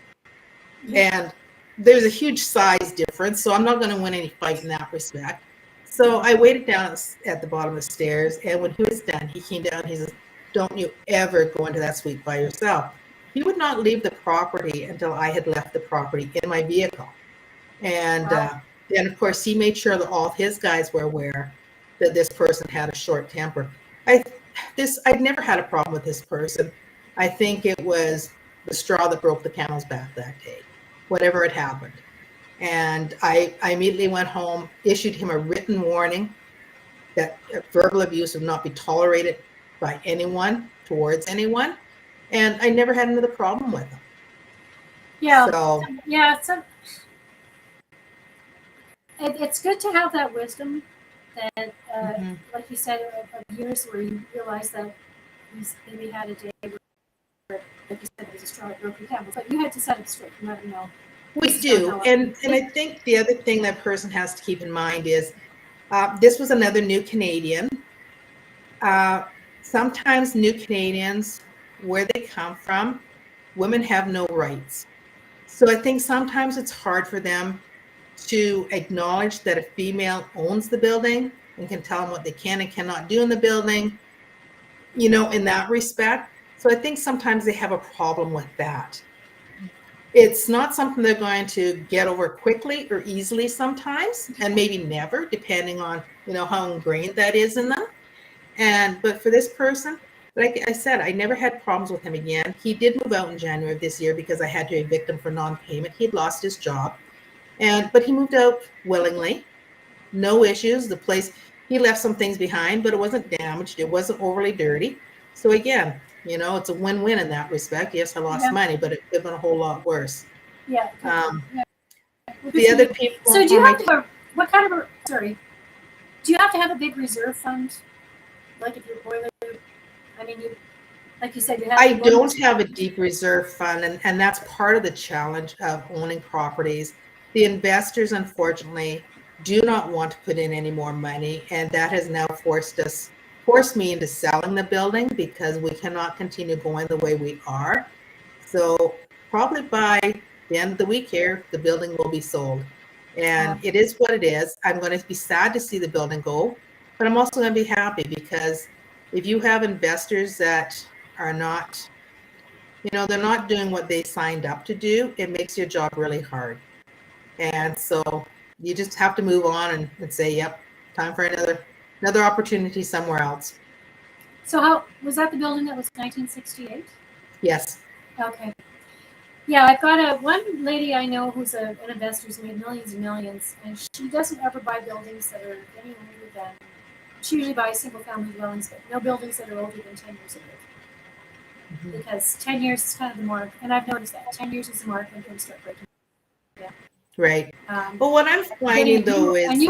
[SPEAKER 2] And there's a huge size difference, so I'm not going to win any fight in that respect. So I waited down at the bottom of the stairs, and when he was done, he came down. He says, "Don't you ever go into that suite by yourself." He would not leave the property until I had left the property in my vehicle. And then, of course, he made sure that all of his guys were aware that this person had a short temper. I'd never had a problem with this person. I think it was the straw that broke the camel's back that day, whatever had happened. And I immediately went home, issued him a written warning that verbal abuse would not be tolerated by anyone towards anyone. And I never had another problem with him.
[SPEAKER 1] Yeah.
[SPEAKER 2] So,
[SPEAKER 1] it's good to have that wisdom that, like you said, of years where you realize that he's maybe had a day where, like you said, it was a straw that broke the camel's, but you had to set it straight and let him know.
[SPEAKER 2] we do. And I think the other thing that person has to keep in mind is this was another new Canadian. Sometimes new Canadians, where they come from, women have no rights. So I think sometimes it's hard for them to acknowledge that a female owns the building and can tell them what they can and cannot do in the building, in that respect. So I think sometimes they have a problem with that. It's not something they're going to get over quickly or easily sometimes, and maybe never, depending on, how ingrained that is in them. But for this person, like I said, I never had problems with him again. He did move out in January of this year because I had to evict him for non-payment. He'd lost his job. But he moved out willingly, no issues. The place, he left some things behind, but it wasn't damaged. It wasn't overly dirty. So again, it's a win-win in that respect. Yes, I lost money, but it could have been a whole lot worse.
[SPEAKER 1] Yeah.
[SPEAKER 2] The other people.
[SPEAKER 1] So do you have to, do you have to have a big reserve fund? Like if your boiler, like you said, you have.
[SPEAKER 2] I don't have a deep reserve fund, and that's part of the challenge of owning properties. The investors, unfortunately, do not want to put in any more money, and that has now forced me into selling the building because we cannot continue going the way we are. So probably by the end of the week here, the building will be sold. And it is what it is. I'm going to be sad to see the building go, but I'm also going to be happy because if you have investors that are not, they're not doing what they signed up to do, it makes your job really hard. And so you just have to move on and say, yep, time for another opportunity somewhere else.
[SPEAKER 1] So how was that the building that was 1968?
[SPEAKER 2] Yes.
[SPEAKER 1] Okay. Yeah, I've got one lady I know who's an investor who's made millions and millions, and she doesn't ever buy buildings that are any older than. She usually buys single-family dwellings, but no buildings that are older than 10 years old. Mm-hmm. Because 10 years is kind of the mark, and I've noticed that 10 years is the mark when things start breaking down.
[SPEAKER 2] Right. But what I'm finding though is the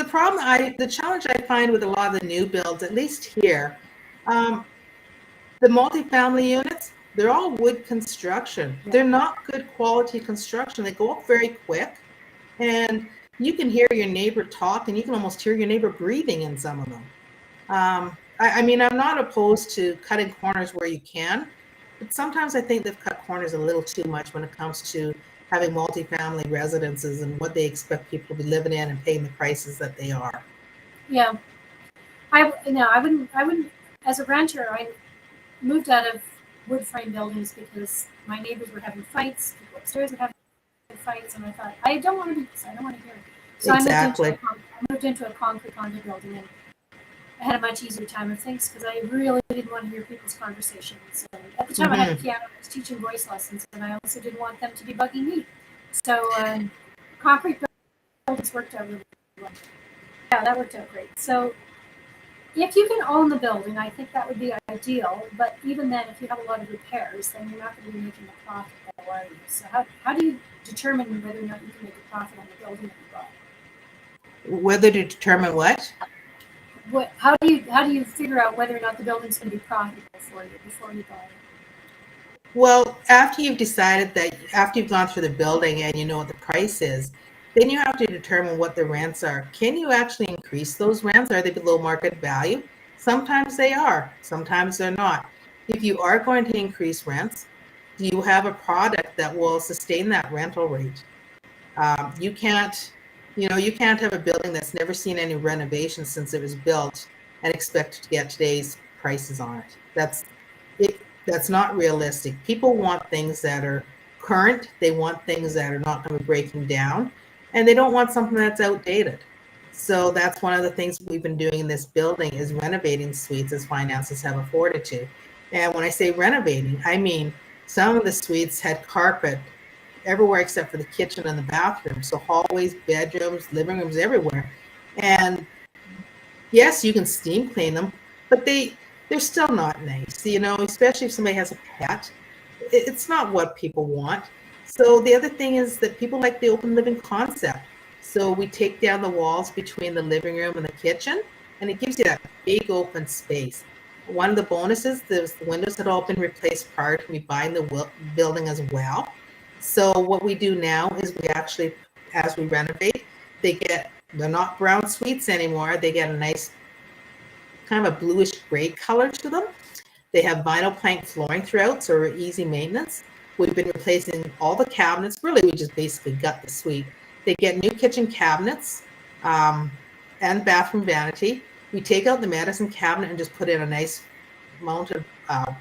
[SPEAKER 2] problem, the challenge I find with a lot of the new builds, at least here, the multifamily units, they're all wood construction. Yeah. They're not good quality construction. They go up very quick, and you can hear your neighbor talk, and you can almost hear your neighbor breathing in some of them. I'm not opposed to cutting corners where you can, but sometimes I think they've cut corners a little too much when it comes to having multifamily residences and what they expect people to be living in and paying the prices that they are.
[SPEAKER 1] Yeah, I wouldn't. As a renter, I moved out of wood frame buildings because my neighbors were having fights. People upstairs were having fights, and I thought, I don't want to do this. I don't want to hear it. So exactly. I moved into a concrete condo building, and I had a much easier time of things because I really didn't want to hear people's conversations. And at the time, I had a
[SPEAKER 2] Mm-hmm.
[SPEAKER 1] piano. I was teaching voice lessons, and I also didn't want them to be bugging me. So concrete buildings worked out really well. Yeah, that worked out great. So if you can own the building, I think that would be ideal. But even then, if you have a lot of repairs, then you're not going to be making a profit, though, are you? So how do you determine whether or not you can make a profit on the building that you bought?
[SPEAKER 2] Whether to determine what?
[SPEAKER 1] How do you figure out whether or not the building's going to be profitable for you before you buy it?
[SPEAKER 2] Well, after you've decided that, after you've gone through the building and you know what the price is, then you have to determine what the rents are. Can you actually increase those rents? Are they below market value? Sometimes they are, sometimes they're not. If you are going to increase rents, do you have a product that will sustain that rental rate? You can't, you can't have a building that's never seen any renovation since it was built and expect to get today's prices on it. That's not realistic. People want things that are current. They want things that are not going to be breaking down, and they don't want something that's outdated. So that's one of the things we've been doing in this building is renovating suites as finances have afforded to. And when I say renovating, I mean some of the suites had carpet everywhere except for the kitchen and the bathroom. So hallways, bedrooms, living rooms, everywhere. And yes, you can steam clean them, but they're still not nice, especially if somebody has a pet. It's not what people want. So the other thing is that people like the open living concept. So we take down the walls between the living room and the kitchen, and it gives you that big open space. One of the bonuses, the windows had all been replaced prior to me buying the building as well. So what we do now is we actually, as we renovate, they're not brown suites anymore. They get a nice kind of a bluish gray color to them. They have vinyl plank flooring throughout, so we're easy maintenance. We've been replacing all the cabinets. Really, we just basically gut the suite. They get new kitchen cabinets and bathroom vanity. We take out the medicine cabinet and just put in a nice mounted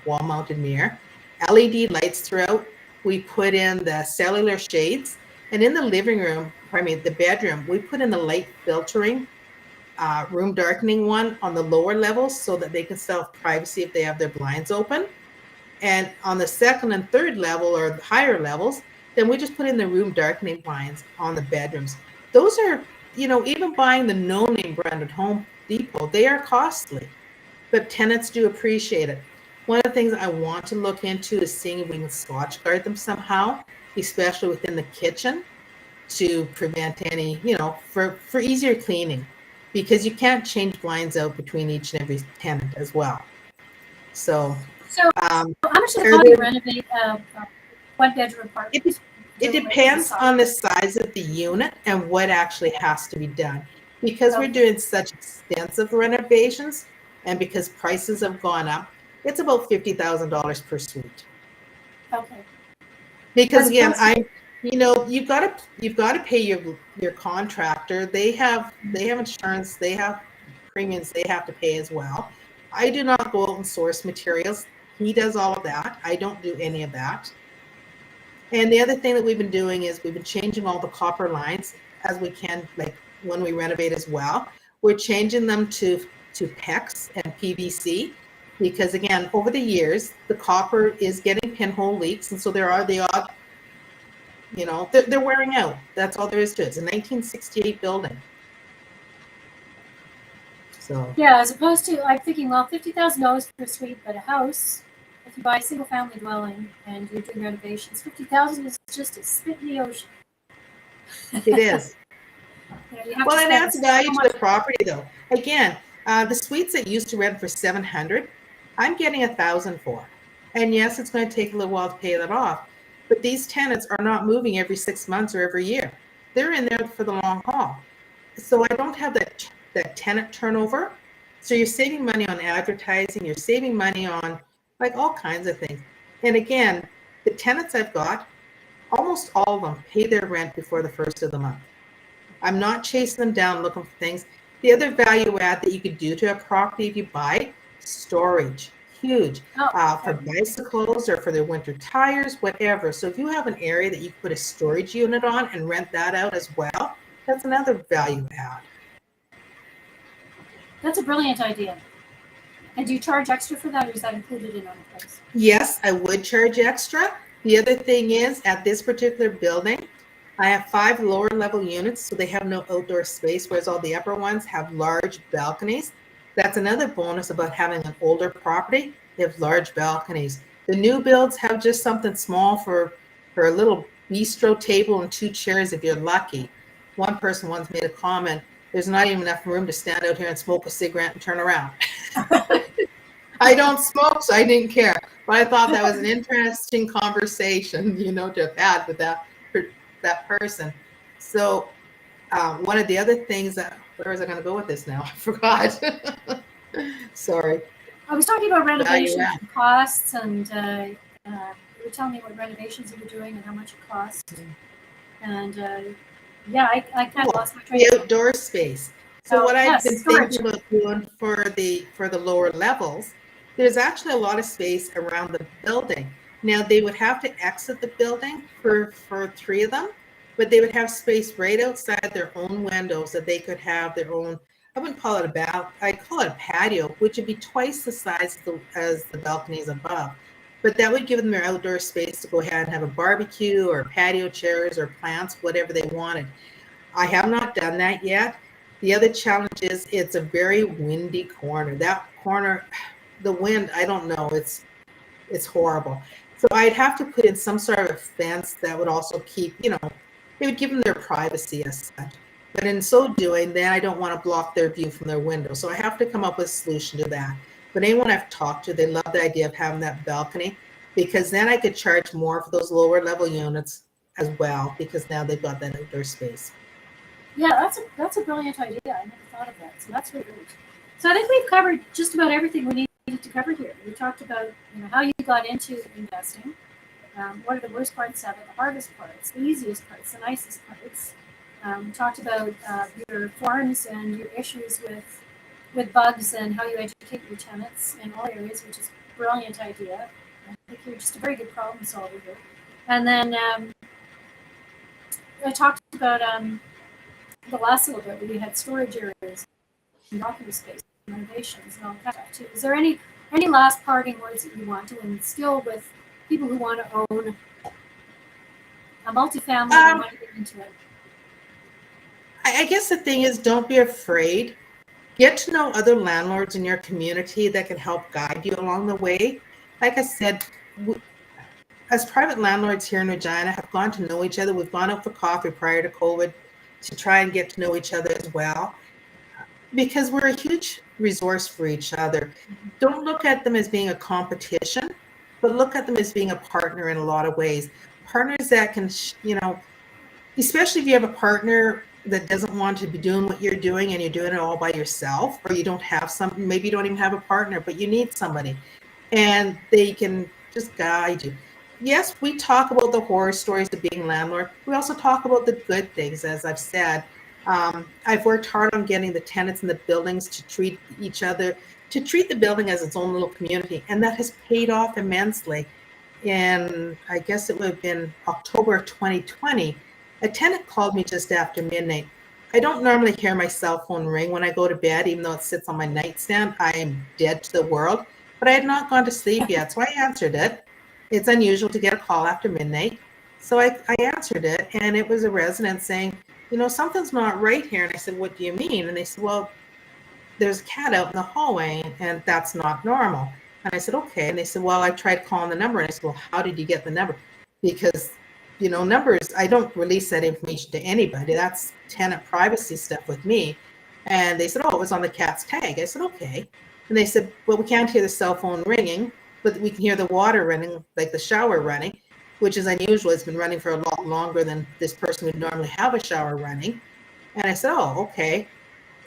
[SPEAKER 2] wall-mounted mirror. LED lights throughout. We put in the cellular shades. And in the living room, the bedroom, we put in the light filtering room darkening one on the lower levels so that they can still have privacy if they have their blinds open. And on the second and third level or the higher levels, then we just put in the room darkening blinds on the bedrooms. Those are, even buying the no-name brand at Home Depot, they are costly, but tenants do appreciate it. One of the things I want to look into is seeing if we can Scotch guard them somehow, especially within the kitchen, to prevent any, for easier cleaning, because you can't change blinds out between each and every tenant as well. So,
[SPEAKER 1] So how much does it
[SPEAKER 2] are
[SPEAKER 1] cost to
[SPEAKER 2] there,
[SPEAKER 1] renovate a one-bedroom apartment?
[SPEAKER 2] it depends on the size of the unit and what actually has to be done. Because we're
[SPEAKER 1] Okay.
[SPEAKER 2] doing such extensive renovations and because prices have gone up, it's about $50,000 per suite.
[SPEAKER 1] Okay.
[SPEAKER 2] Because
[SPEAKER 1] As
[SPEAKER 2] again,
[SPEAKER 1] opposed to,
[SPEAKER 2] you've got to pay your contractor. They have insurance, they have premiums they have to pay as well. I do not go out and source materials. He does all of that. I don't do any of that. And the other thing that we've been doing is we've been changing all the copper lines as we can, like when we renovate as well. We're changing them to PEX and PVC because again, over the years, the copper is getting pinhole leaks, and so there are the odd, they're wearing out. That's all there is to it. It's a 1968 building. So
[SPEAKER 1] yeah, as opposed to, I'm thinking, well, $50,000 per suite, but a house, if you buy a single-family dwelling and you're doing renovations, $50,000 is just a spit in the ocean.
[SPEAKER 2] it is.
[SPEAKER 1] You have
[SPEAKER 2] Well,
[SPEAKER 1] to
[SPEAKER 2] it
[SPEAKER 1] spend
[SPEAKER 2] adds
[SPEAKER 1] so
[SPEAKER 2] value to
[SPEAKER 1] much.
[SPEAKER 2] the property, though. Again, the suites that used to rent for 700, I'm getting 1,000 for. And yes, it's going to take a little while to pay that off. But these tenants are not moving every 6 months or every year. They're in there for the long haul. So I don't have that tenant turnover. So you're saving money on advertising. You're saving money on like all kinds of things. And again, the tenants I've got, almost all of them pay their rent before the first of the month. I'm not chasing them down looking for things. The other value add that you could do to a property if you buy it, storage, huge,
[SPEAKER 1] Oh,
[SPEAKER 2] for bicycles or for their winter tires, whatever. So if you have an area that you can put a storage unit on and rent that out as well, that's another value add.
[SPEAKER 1] That's a brilliant idea. And do you charge extra for that, or is that included in other price?
[SPEAKER 2] Yes, I would charge extra. The other thing is, at this particular building, I have 5 lower level units, so they have no outdoor space, whereas all the upper ones have large balconies. That's another bonus about having an older property. They have large balconies. The new builds have just something small for a little bistro table and 2 chairs if you're lucky. One person once made a comment, there's not even enough room to stand out here and smoke a cigarette and turn around. I don't smoke, so I didn't care. But I thought that was an interesting conversation, to have had with that person. So one of the other things where was I going to go with this now? I forgot. Sorry.
[SPEAKER 1] I was talking about
[SPEAKER 2] Value
[SPEAKER 1] renovations
[SPEAKER 2] add.
[SPEAKER 1] and costs, and you were telling me what renovations you were doing and how much it costs. And yeah, I kind of lost my train.
[SPEAKER 2] The outdoor space. So what I've been thinking about doing for the lower levels, there's actually a lot of space around the building. Now they would have to exit the building for 3 of them, but they would have space right outside their own windows that they could have their own. I wouldn't call it I'd call it a patio, which would be twice the size as the balconies above. But that would give them their outdoor space to go ahead and have a barbecue or patio chairs or plants, whatever they wanted. I have not done that yet. The other challenge is it's a very windy corner. That corner, the wind, I don't know, it's horrible. So I'd have to put in some sort of a fence that would also keep, they would give them their privacy as such. But in so doing, then I don't want to block their view from their window. So I have to come up with a solution to that. But anyone I've talked to, they love the idea of having that balcony, because then I could charge more for those lower level units as well, because now they've got that outdoor space.
[SPEAKER 1] Yeah, that's a brilliant idea. I never thought of that. So that's really good. So I think we've covered just about everything we needed to cover here. We talked about how you got into investing, what are the worst parts of it, the hardest parts, the easiest parts, the nicest parts. We talked about your forms and your issues with bugs and how you educate your tenants in all areas, which is a brilliant idea. I think you're just a very good problem solver here. And then I talked about the last little bit where you had storage areas and document space, renovations, and all that too. Is there any last parting words that you want to instill with people who want to own a multifamily and want to get into it?
[SPEAKER 2] I guess the thing is, don't be afraid. Get to know other landlords in your community that can help guide you along the way. Like I said, as private landlords here in Regina have gone to know each other. We've gone out for coffee prior to COVID to try and get to know each other as well, because we're a huge resource for each other. Don't look at them as being a competition, but look at them as being a partner in a lot of ways. Partners that can, especially if you have a partner that doesn't want to be doing what you're doing and you're doing it all by yourself, or you don't have something, maybe you don't even have a partner, but you need somebody and they can just guide you. Yes, we talk about the horror stories of being landlord. We also talk about the good things, as I've said. I've worked hard on getting the tenants in the buildings to treat each other, to treat the building as its own little community, and that has paid off immensely. And I guess it would have been October of 2020, a tenant called me just after midnight. I don't normally hear my cell phone ring when I go to bed, even though it sits on my nightstand. I am dead to the world, but I had not gone to sleep yet, so I answered it. It's unusual to get a call after midnight. So I answered it, and it was a resident saying, something's not right here. And I said, what do you mean? And they said, well, there's a cat out in the hallway, and that's not normal. And I said, okay. And they said, well, I tried calling the number. And I said, well, how did you get the number? Because, numbers, I don't release that information to anybody. That's tenant privacy stuff with me. And they said, oh, it was on the cat's tag. I said, okay. And they said, well, we can't hear the cell phone ringing, but we can hear the water running, like the shower running, which is unusual. It's been running for a lot longer than this person would normally have a shower running. And I said, oh, okay.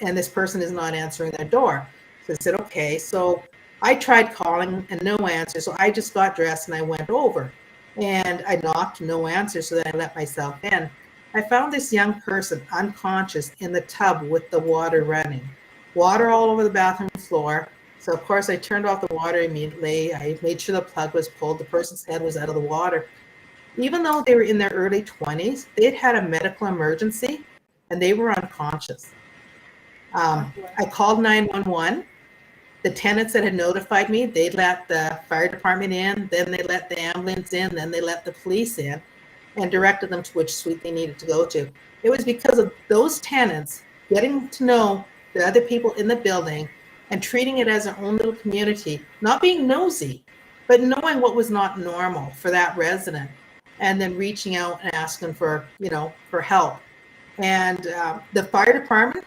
[SPEAKER 2] And this person is not answering their door. So I said, okay. So I tried calling and no answer. So I just got dressed and I went over. And I knocked, no answer. So then I let myself in. I found this young person unconscious in the tub with the water running. Water all over the bathroom floor. So of course I turned off the water immediately. I made sure the plug was pulled. The person's head was out of the water. Even though they were in their early 20s, they'd had a medical emergency and they were unconscious. I called 911. The tenants that had notified me, they let the fire department in, then they let the ambulance in, then they let the police in, and directed them to which suite they needed to go to. It was because of those tenants getting to know the other people in the building and treating it as their own little community, not being nosy, but knowing what was not normal for that resident, and then reaching out and asking for, for help. And the fire department,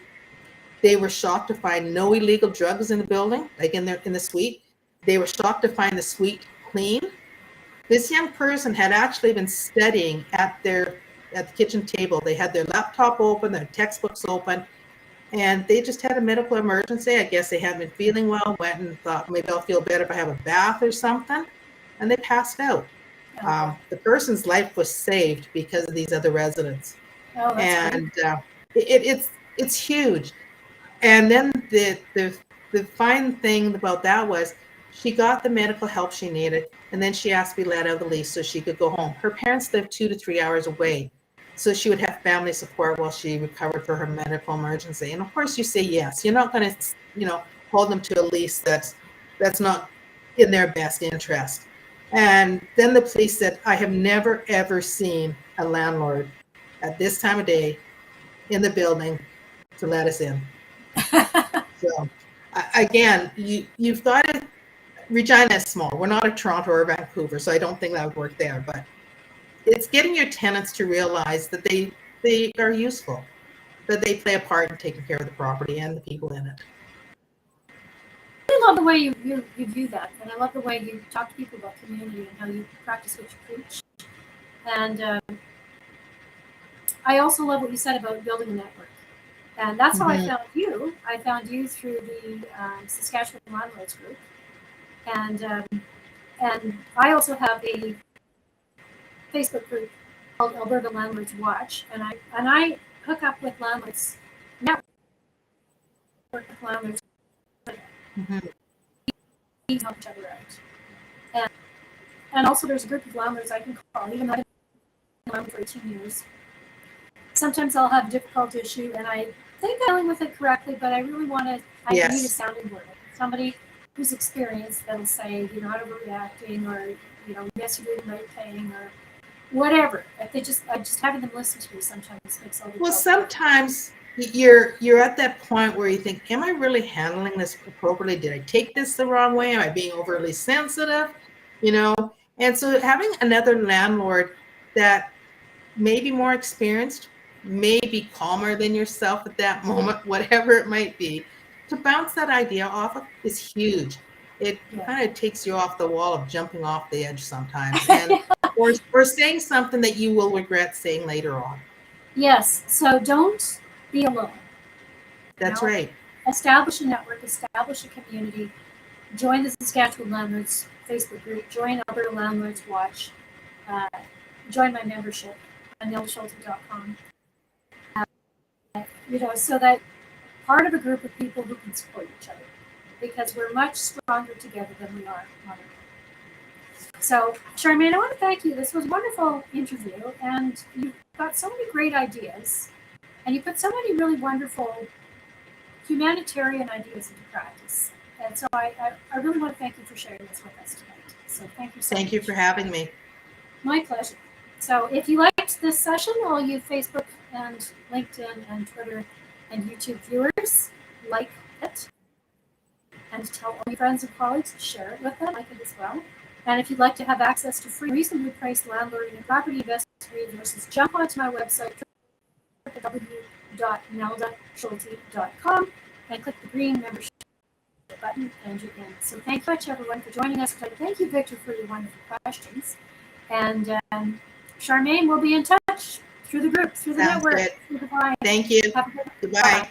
[SPEAKER 2] they were shocked to find no illegal drugs in the building, like in the suite. They were shocked to find the suite clean. This young person had actually been studying at the kitchen table. They had their laptop open, their textbooks open, and they just had a medical emergency. I guess they hadn't been feeling well, went and thought, maybe I'll feel better if I have a bath or something, and they passed out. The person's life was saved because of these other residents.
[SPEAKER 1] Oh, that's
[SPEAKER 2] And it's huge. And then the fine thing about that was she got the medical help she needed, and then she asked to be let out of the lease so she could go home. Her parents lived 2 to 3 hours away, so she would have family support while she recovered for her medical emergency. And of course, you say yes. You're not going to, hold them to a lease that's not in their best interest. And then the police said, I have never, ever seen a landlord at this time of day in the building to let us in. So again, you've got to, Regina is small. We're not a Toronto or Vancouver, so I don't think that would work there. But it's getting your tenants to realize that they are useful, that they play a part in taking care of the property and the people in it.
[SPEAKER 1] I love the way you view that, and I love the way you talk to people about community and how you practice what you preach. And I also love what you said about building a network. And that's how I found you. I found you through the Saskatchewan Landlords Group. And I also have a Facebook group called Alberta Landlords Watch. And I hook up with landlords network with landlords. We help each other out. And also there's a group of landlords I can call, even though I've been landlord for 18 years. Sometimes I'll have a difficult issue and I think I'm dealing with it correctly, but I really want to, need a sounding board. Somebody who's experienced that'll say, you're not overreacting, or, yes, you're doing the right thing, or whatever. I just having them listen to me sometimes makes all the
[SPEAKER 2] Well, sometimes you're at that point where you think, am I really handling this appropriately? Did I take this the wrong way? Am I being overly sensitive? And so having another landlord that may be more experienced, may be calmer than yourself at that moment, whatever it might be, to bounce that idea off of is huge. It kind of takes you off the wall of jumping off the edge sometimes, and or saying something that you will regret saying later on.
[SPEAKER 1] Yes. So don't be alone.
[SPEAKER 2] That's right.
[SPEAKER 1] Establish a network, establish a community, join the Saskatchewan Landlords Facebook group, join Alberta Landlords Watch, join my membership on neldaschulte.com. So that part of a group of people who can support each other, because we're much stronger together than we are on our own. So, Sharmane, I want to thank you. This was a wonderful interview, and you've got so many great ideas, and you put so many really wonderful humanitarian ideas into practice. And so I really want to thank you for sharing this with us tonight. So thank you so much.
[SPEAKER 2] Thank you for having me.
[SPEAKER 1] My pleasure. So if you liked this session, all you Facebook and LinkedIn and Twitter and YouTube viewers, like it, and tell all your friends and colleagues to share it with them, like it as well. And if you'd like to have access to free, reasonably priced landlording and property investment resources, jump onto my website, www.neldaschulte.com, and click the green membership button, and you're in. So thank you much, everyone, for joining us today. Thank you, Victor, for your wonderful questions. And Sharmane will be in touch through the group, through the network, through the line.
[SPEAKER 2] Thank you.
[SPEAKER 1] Have a good
[SPEAKER 2] Goodbye.